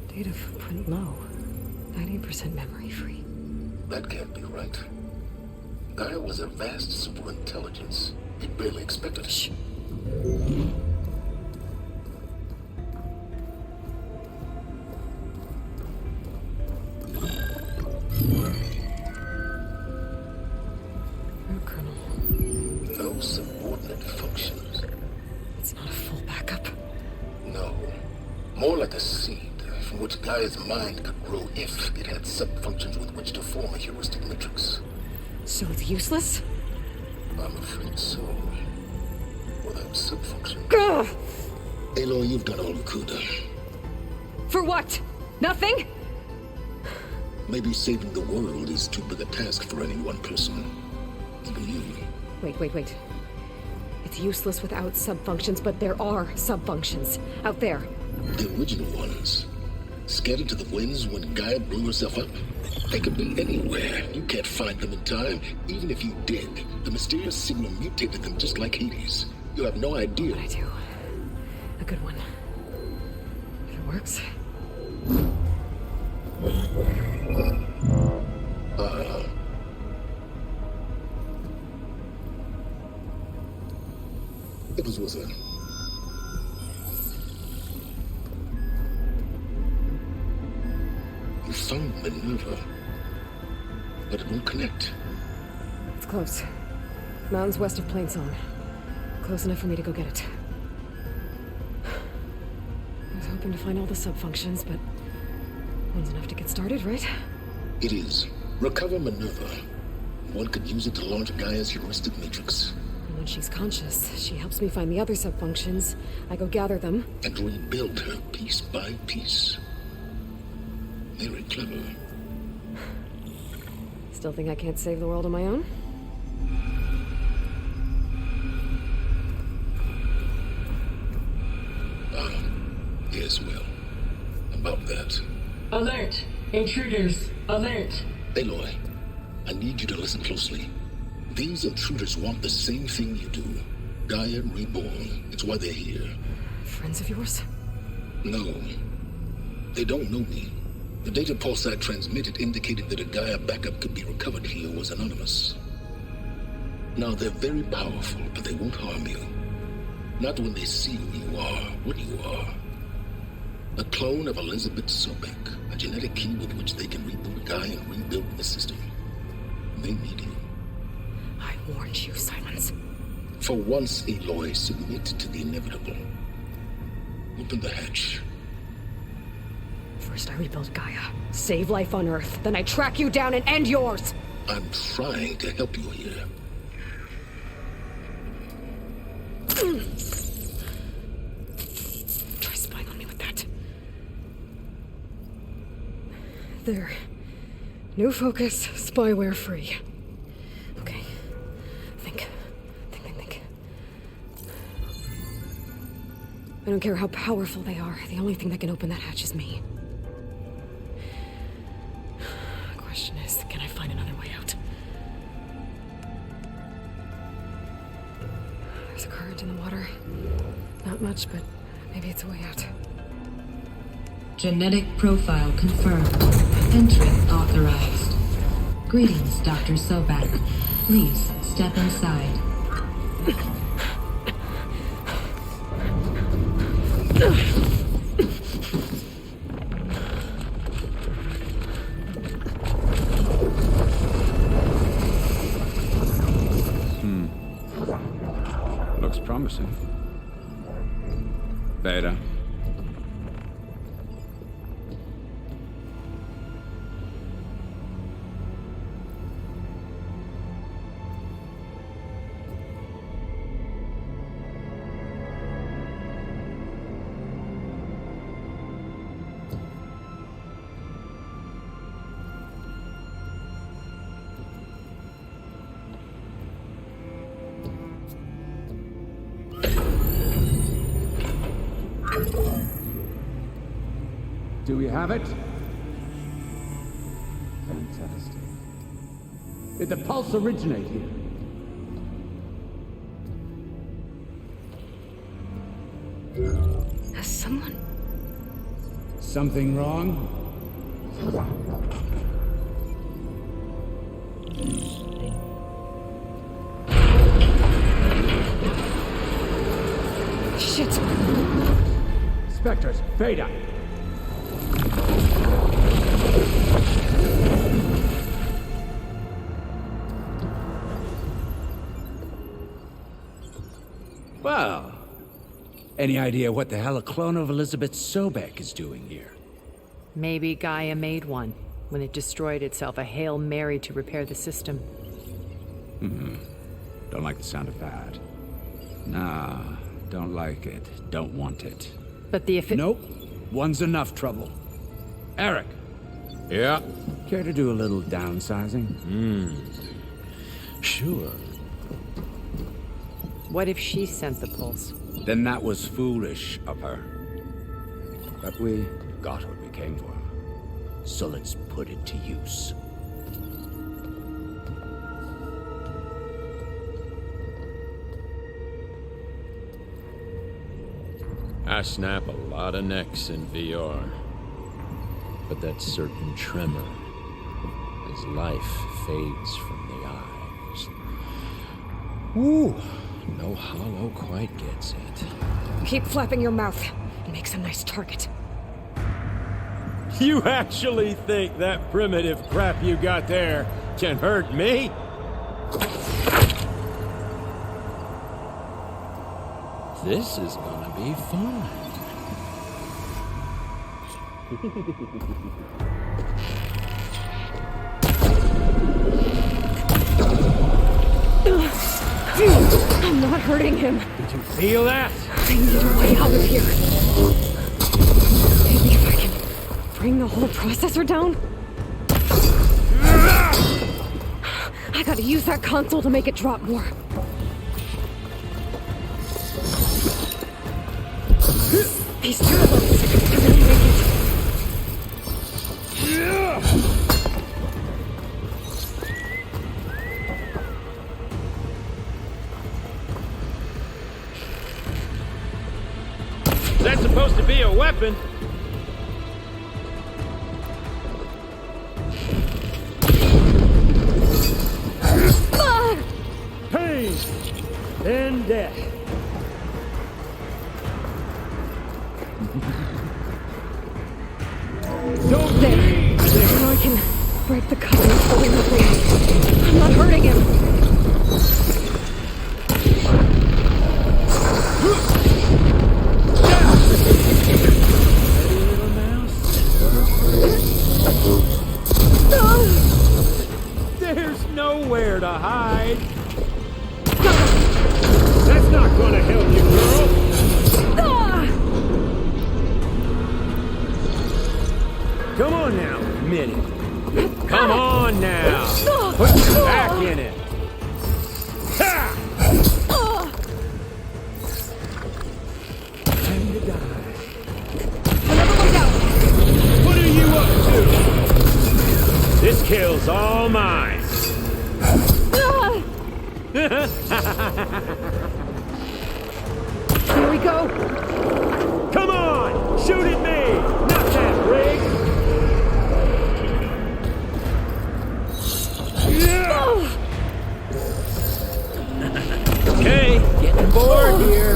Data footprint low. 90% memory free. That can't be right. Gaia was a vast superintelligence. You'd barely expected it. Shh. No subordinate functions. It's not a full backup. No. More like a seed from which Gaia's mind could grow if it had sub-functions with which to form a heuristic matrix. So it's useless? I'm afraid so. Without sub-functions. Ugh! Aloy, you've done all you could. For what? Nothing? Maybe saving the world is too big a task for any one person. Even you. Wait. It's useless without sub-functions, but there are sub-functions out there. The original ones. Scattered to the winds when Gaia blew herself up? They could be anywhere. You can't find them in time. Even if you did, the mysterious signal mutated them just like Hades. You have no idea. But I do. A good one. If it works. It was worth it. You found Minerva, but it won't connect. It's close. Mountains west of Plainsong. Close enough for me to go get it. I was hoping to find all the sub-functions, but one's enough to get started, right? It is. Recover Minerva. One could use it to launch Gaia's heuristic matrix. And when she's conscious, she helps me find the other sub-functions. I go gather them. And rebuild her piece by piece. Very clever. Still think I can't save the world on my own? Yes, well. About that. Alert! Intruders! Alert! Aloy, I need you to listen closely. These intruders want the same thing you do. Gaia reborn. It's why they're here. Friends of yours? No. They don't know me. The data Pulsar transmitted indicated that a Gaia backup could be recovered here was anonymous. Now, they're very powerful, but they won't harm you. Not when they see who you are, what you are. A clone of Elizabeth Sobek, a genetic key with which they can reboot Gaia and rebuild the system. They need you. I warned you, Simons. For once, Aloy, submit to the inevitable. Open the hatch. First I rebuild Gaia, save life on Earth, then I track you down and end yours! I'm trying to help you here. Try spying on me with that. There. New focus, spyware free. Okay. Think. I don't care how powerful they are. The only thing that can open that hatch is me. The question is, can I find another way out? There's a current in the water. Not much, but maybe it's a way out. Genetic profile confirmed. Entry authorized. Greetings, Dr. Sobek. Please step inside. Looks promising. Beta. Do we have it? Fantastic. Did the pulse originate here? Has someone... Something wrong? Shit! Spectres, Beta! Well, any idea what the hell a clone of Elizabeth Sobek is doing here? Maybe Gaia made one. When it destroyed itself, a Hail Mary to repair the system. Don't like the sound of that. Nah, don't like it. Don't want it. But the Nope. One's enough trouble. Eric. Yeah? Care to do a little downsizing? Sure. What if she sent the pulse? Then that was foolish of her. But we got what we came for. So let's put it to use. I snap a lot of necks in VR. But that certain tremor as life fades from the eyes. Ooh, no hollow quite gets it. Keep flapping your mouth. It makes a nice target. You actually think that primitive crap you got there can hurt me? This is gonna be fun. I'm not hurting him. Did you feel that? I need a way out of here. Maybe if I can bring the whole processor down? I gotta use that console to make it drop more. These turbos, I really make it. That's supposed to be a weapon. then death. Don't there. I know I can break the covenant holding the thing. I'm not hurting him. There's nowhere to hide. That's not gonna help you, girl. Come on now, Minnie. Come on now. Put your back in it. Ha! Time to die. What are you up to? This kill's all mine. Here we go. Come on! Shoot at me! Not that rig! Okay, getting bored here.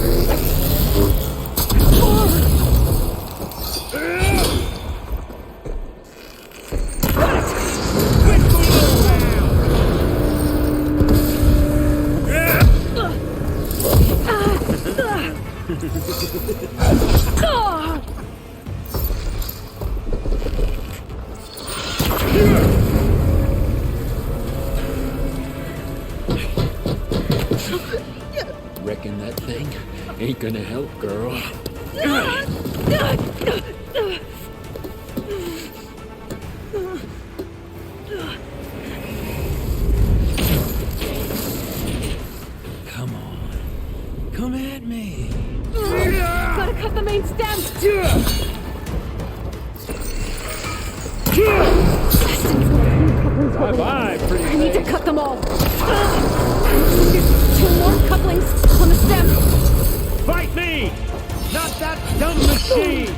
Reckon that thing ain't gonna help, girl. Come on. Come at me. Gotta cut the main stem. Bye-bye, pretty I need to cut them all. 2 more couplings on the stem. Fight me! Not that dumb machine!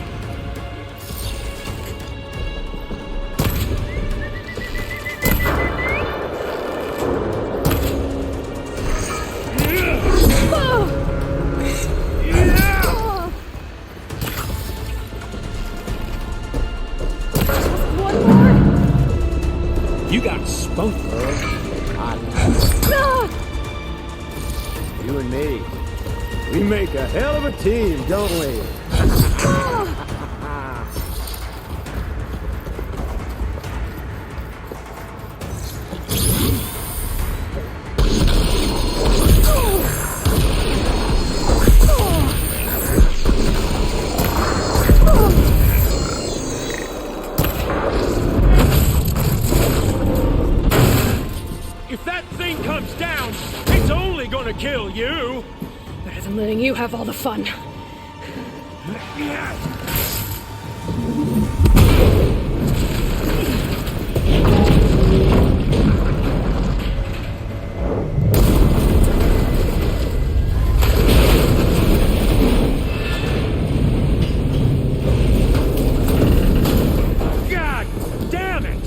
You got spunk, girl. You and me, we make a hell of a team, don't we? If that thing comes down, it's only gonna kill you. Better than letting you have all the fun. God damn it!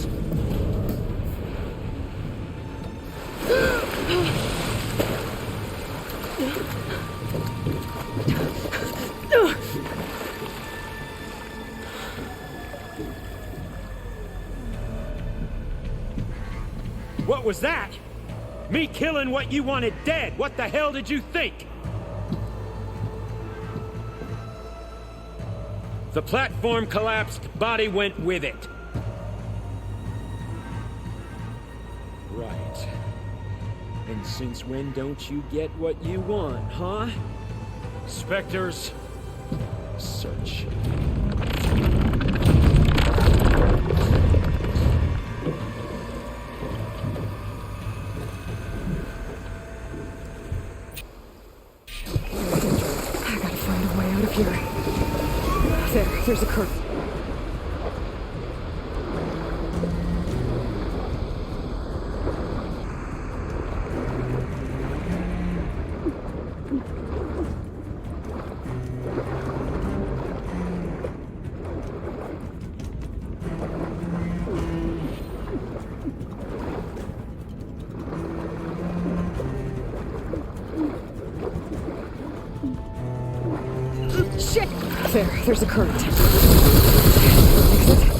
What was that? Me killing what you wanted dead. What the hell did you think? The platform collapsed, body went with it. Right. And since when don't you get what you want, huh? Spectres, search. I gotta find a way out of here. There's a curtain. Shit! There's a current. Exit.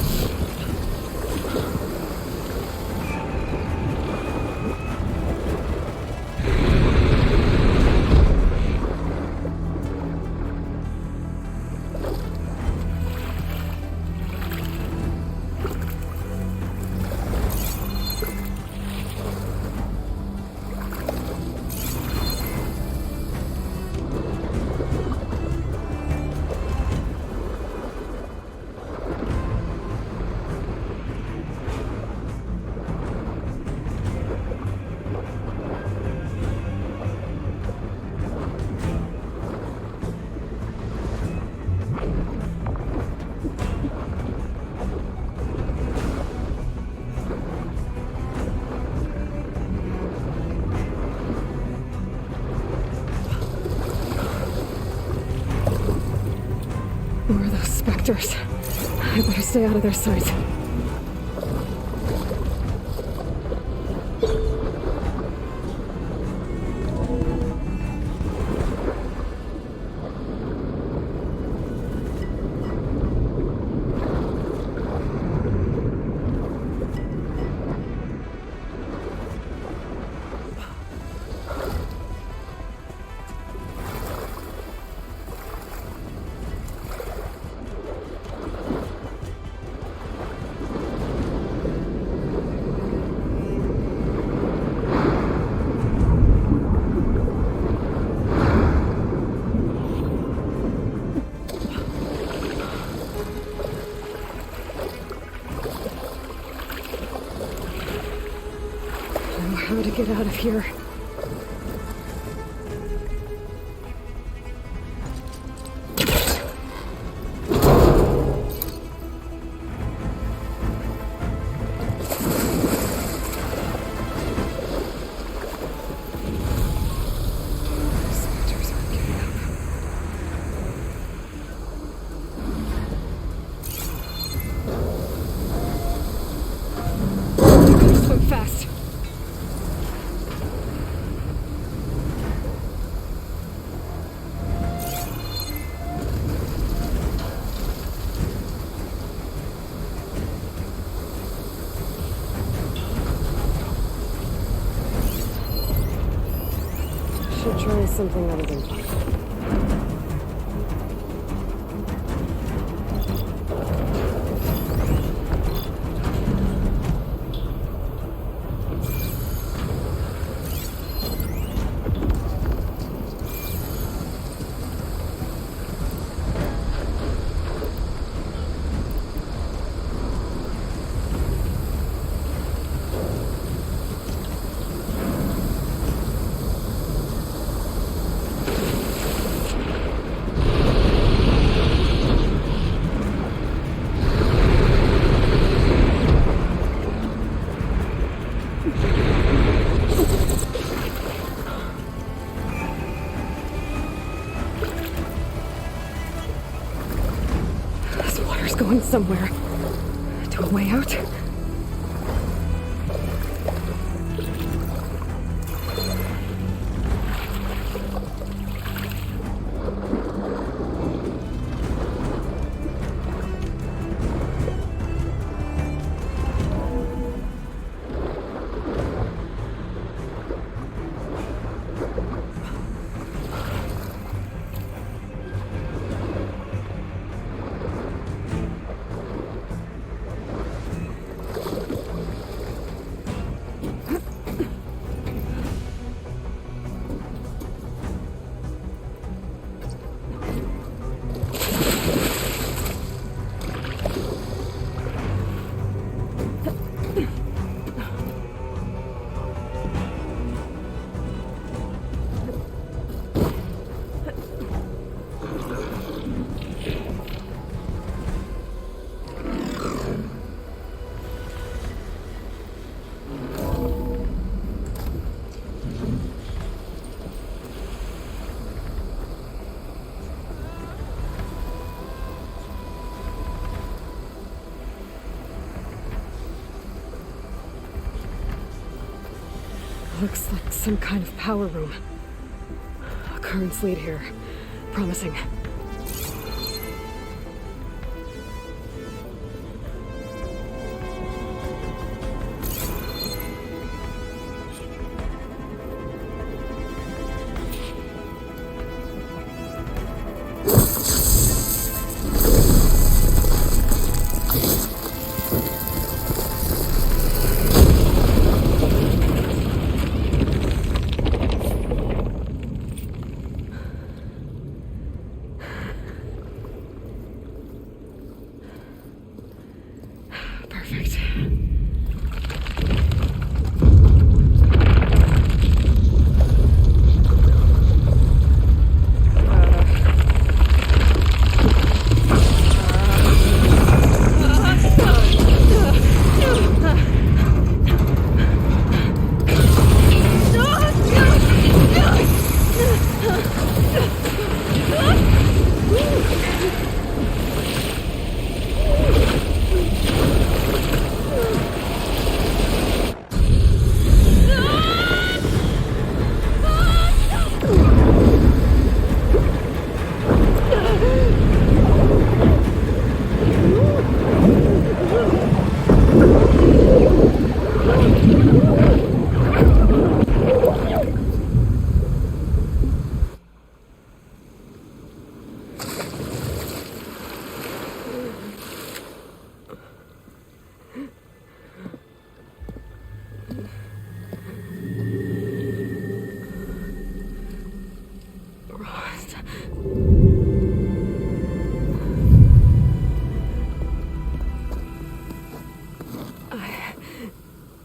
Who are those specters? I better stay out of their sight. How to get out of here? Specters aren't giving up. You gotta swim fast. Should try something other than fun. Going somewhere. To a way out? Looks like some kind of power room. A currents lead here. Promising. Perfect.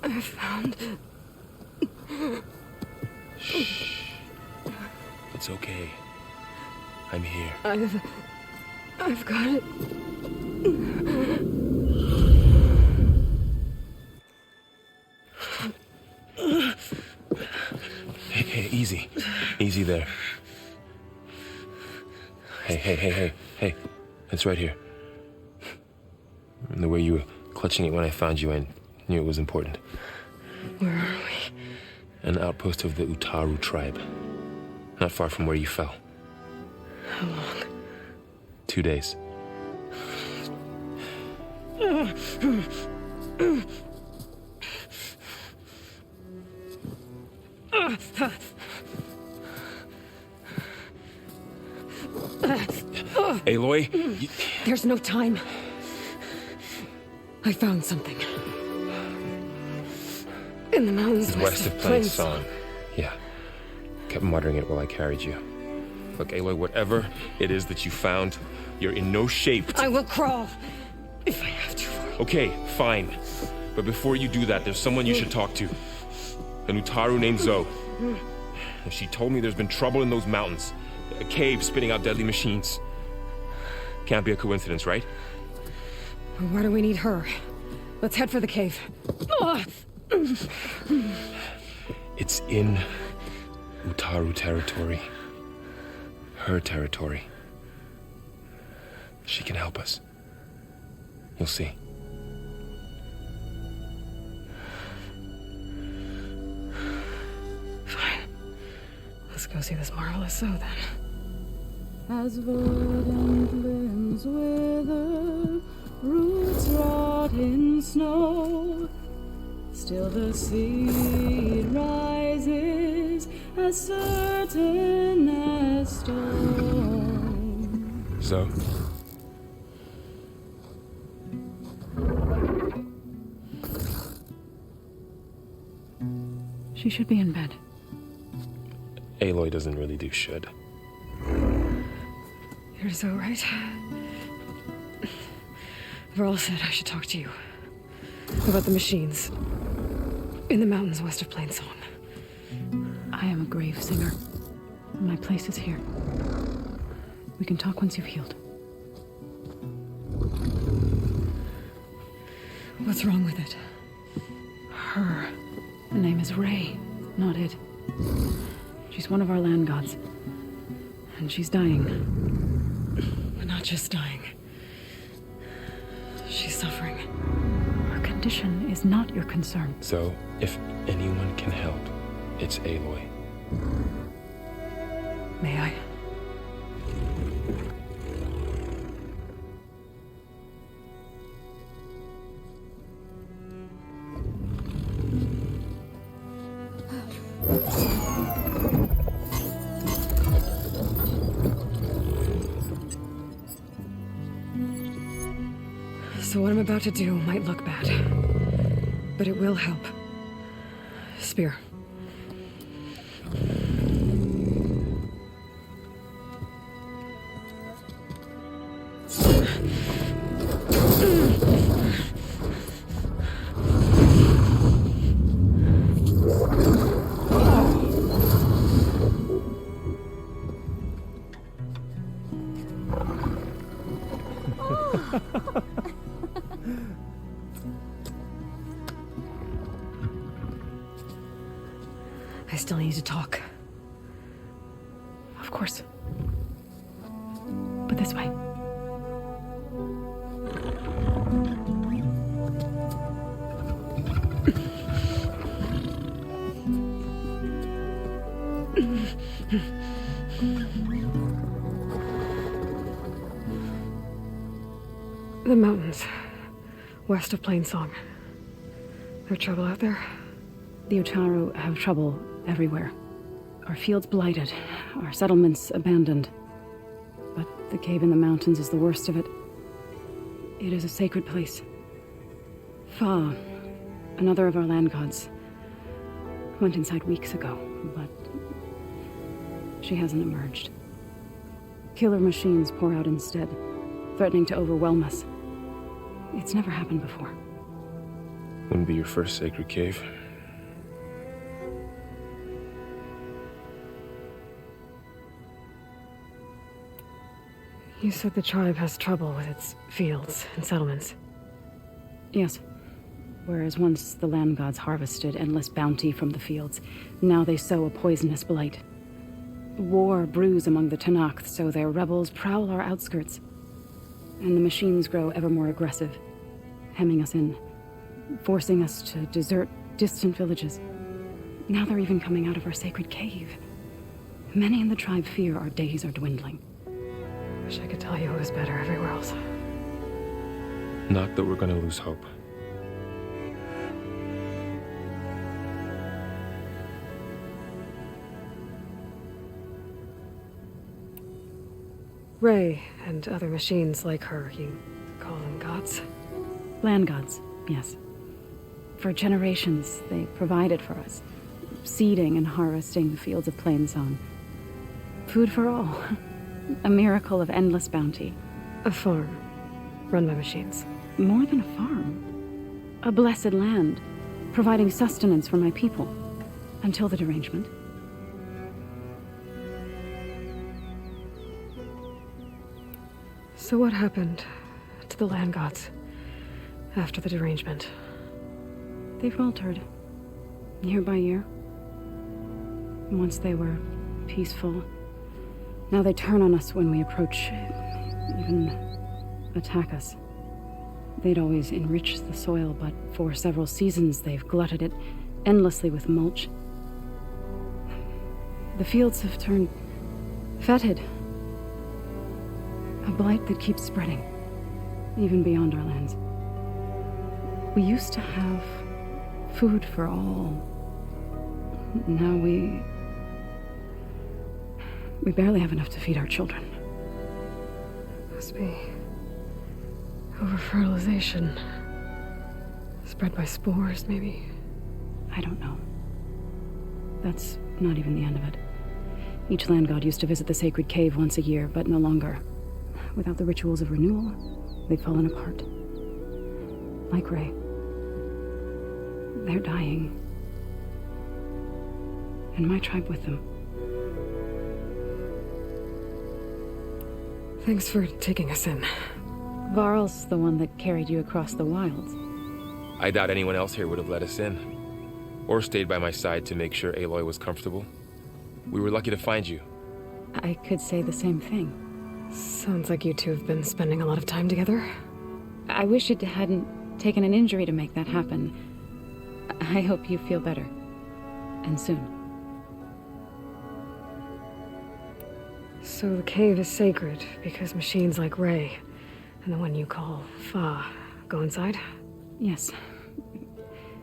I found... Shh. It's okay. I'm here. I've got it. Hey, easy. Easy there. Hey. It's right here. And the way you were clutching it when I found you, I knew it was important. Where are we? An outpost of the Utaru tribe. Not far from where you fell. How long? 2 days. Aloy? There's no time. I found something. In the mountains West of Plainsong. Yeah. Kept muttering it while I carried you. Look, Aloy, whatever it is that you found, you're in no shape to... I will crawl. If I have to. Okay, fine. But before you do that, there's someone you should talk to. An Utaru named Zoe. And she told me there's been trouble in those mountains. A cave spitting out deadly machines. Can't be a coincidence, right? Why do we need her? Let's head for the cave. It's in Utaru territory. Her territory. She can help us. You'll see. Fine. Let's go see this marvelous Zoe then. As verdant limbs wither, roots rot in snow, still the seed rises as certain as stone. Zoe? She should be in bed. Aloy doesn't really do should. You're so right. Varl said I should talk to you. About the machines. In the mountains west of Plainsong. I am a grave singer. My place is here. We can talk once you've healed. What's wrong with it? Her. The name is Ray, not it. She's one of our land gods. And she's dying. But not just dying. She's suffering. Her condition is not your concern. So, if anyone can help, it's Aloy. May I? So what I'm about to do might look bad, but it will help. Spear. I still need to talk. Of course. But this way. The mountains, west of Plainsong. There trouble out there? The Utaru have trouble everywhere. Our fields blighted, our settlements abandoned. But the cave in the mountains is the worst of it. It is a sacred place. Fa, another of our land gods, went inside weeks ago, but she hasn't emerged. Killer machines pour out instead, threatening to overwhelm us. It's never happened before. Wouldn't be your first sacred cave. You said the tribe has trouble with its fields and settlements. Yes. Whereas once the land gods harvested endless bounty from the fields, now they sow a poisonous blight. War brews among the Tenakth, so their rebels prowl our outskirts. And the machines grow ever more aggressive, hemming us in, forcing us to desert distant villages. Now they're even coming out of our sacred cave. Many in the tribe fear our days are dwindling. Wish I could tell you it was better everywhere else. Not that we're gonna lose hope. Ray and other machines like her, you call them gods? Land gods, yes. For generations, they provided for us, seeding and harvesting the fields of Plainsong. Food for all. A miracle of endless bounty. A farm, run by machines. More than a farm. A blessed land, providing sustenance for my people. Until the derangement. So what happened to the land gods after the derangement? They faltered, year by year. Once they were peaceful. Now they turn on us when we approach, even attack us. They'd always enriched the soil, but for several seasons they've glutted it endlessly with mulch. The fields have turned fetid. A blight that keeps spreading, even beyond our lands. We used to have food for all. Now we barely have enough to feed our children. Must be over-fertilization. Spread by spores, maybe? I don't know. That's not even the end of it. Each land god used to visit the sacred cave once a year, but no longer. Without the rituals of renewal, they've fallen apart. Like Ray. They're dying. And my tribe with them. Thanks for taking us in. Varl's the one that carried you across the wilds. I doubt anyone else here would have let us in. Or stayed by my side to make sure Aloy was comfortable. We were lucky to find you. I could say the same thing. Sounds like you two have been spending a lot of time together. I wish it hadn't taken an injury to make that happen. I hope you feel better. And soon. So the cave is sacred because machines like Ray and the one you call Fa go inside? Yes.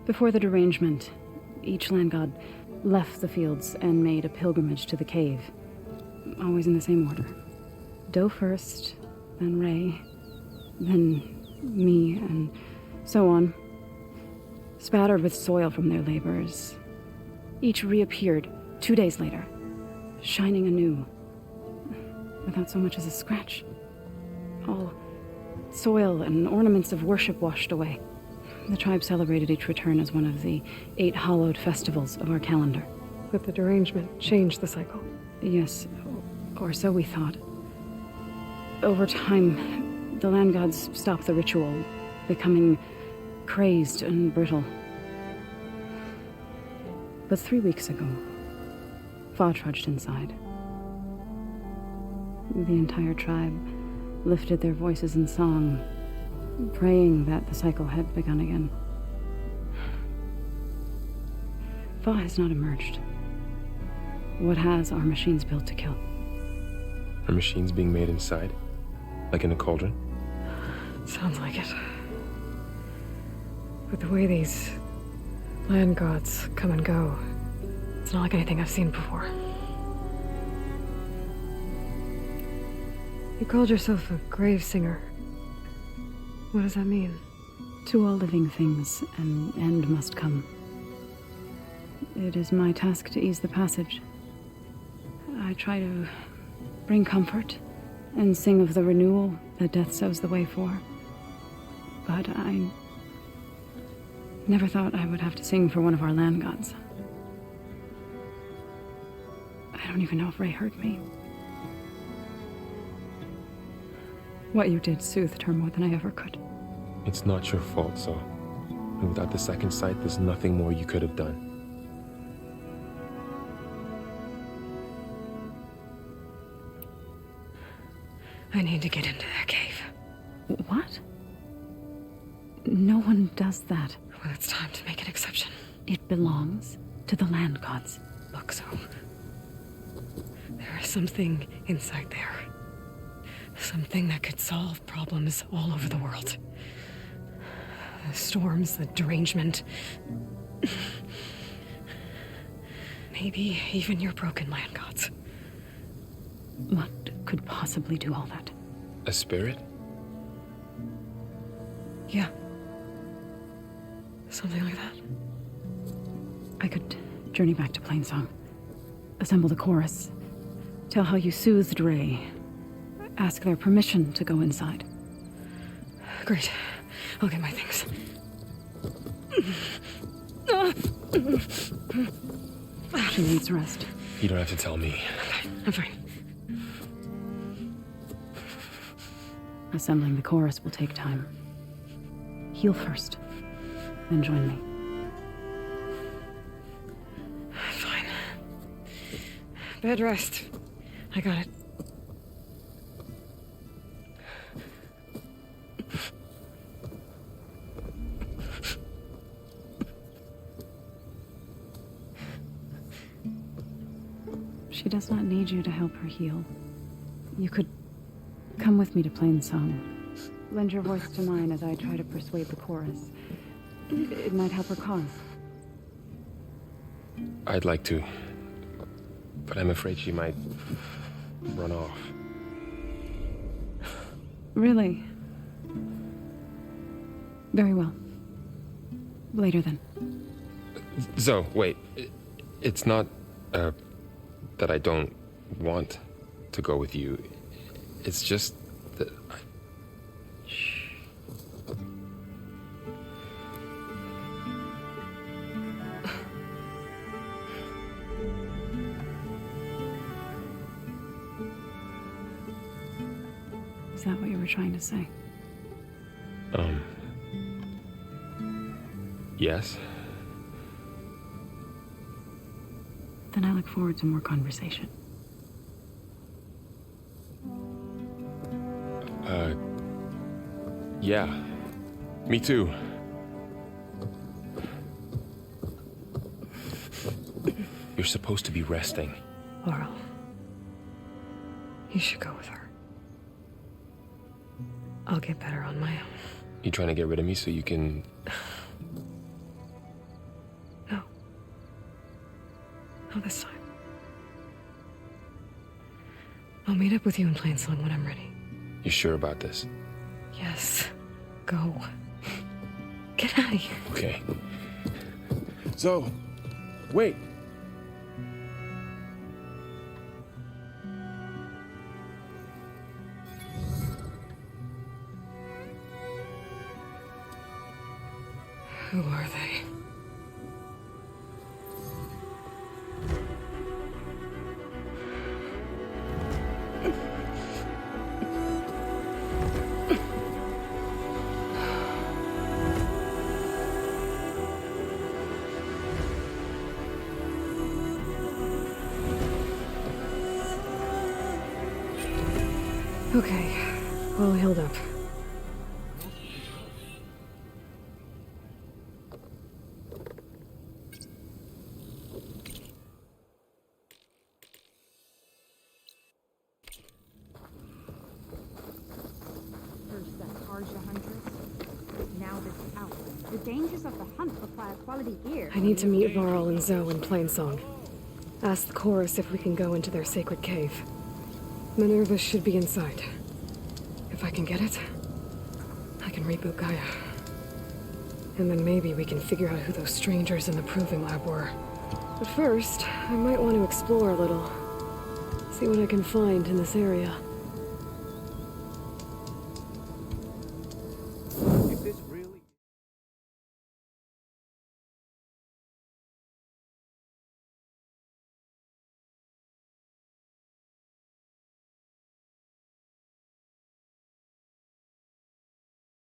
Before the derangement, each land god left the fields and made a pilgrimage to the cave. Always in the same order. Do first, then Ray, then me, and so on. Spattered with soil from their labors. Each reappeared 2 days later, shining anew, without so much as a scratch. All soil and ornaments of worship washed away. The tribe celebrated each return as one of the 8 hallowed festivals of our calendar. But the derangement changed the cycle. Yes, or so we thought. Over time, The land gods stop the ritual, becoming crazed and brittle. But 3 weeks ago, Fa trudged inside. The entire tribe lifted their voices in song, praying that the cycle had begun again. Fa has not emerged. What has are machines built to kill. Are machines being made inside? Like in a cauldron? Sounds like it. But the way these land gods come and go, it's not like anything I've seen before. You called yourself a grave singer. What does that mean? To all living things, an end must come. It is my task to ease the passage. I try to bring comfort and sing of the renewal that death sows the way for. But I never thought I would have to sing for one of our land gods. I don't even know if Ray heard me. What you did soothed her more than I ever could. It's not your fault, so. And without the second sight, there's nothing more you could have done. I need to get into that cave. What? No one does that. Well, it's time to make an exception. It belongs to the land gods. Look, so there is something inside there. Something that could solve problems all over the world. The storms, the derangement. Maybe even your broken land gods. What could possibly do all that? A spirit? Yeah. Something like that. I could journey back to Plainsong, assemble the chorus, tell how you soothed Ray, ask their permission to go inside. Great. I'll get my things. She needs rest. You don't have to tell me. I'm fine. Assembling the chorus will take time. Heal first, then join me. Fine. Bed rest. I got it. She does not need you to help her heal. You could come with me to Plainsong. Lend your voice to mine as I try to persuade the chorus. It might help her cause. I'd like to. But I'm afraid she might run off. Really? Very well. Later then. Zoe, wait. It's not, that I don't want to go with you. It's just that Shh. Is that what you were trying to say? Yes. Then I look forward to more conversation. Yeah. Me too. You're supposed to be resting. Laurel, you should go with her. I'll get better on my own. You trying to get rid of me so you can... No. Not this time. I'll meet up with you in Plainsong when I'm ready. You sure about this? Yes. Go. Get out of here. Okay. Zoe, wait. Who are they? Okay, all healed up. First that Tarja huntress, now this owl. The dangers of the hunt require quality gear. I need to meet Varl and Zoe in Plainsong. Ask the chorus if we can go into their sacred cave. Minerva should be inside. If I can get it, I can reboot Gaia. And then maybe we can figure out who those strangers in the proving lab were. But first, I might want to explore a little. See what I can find in this area.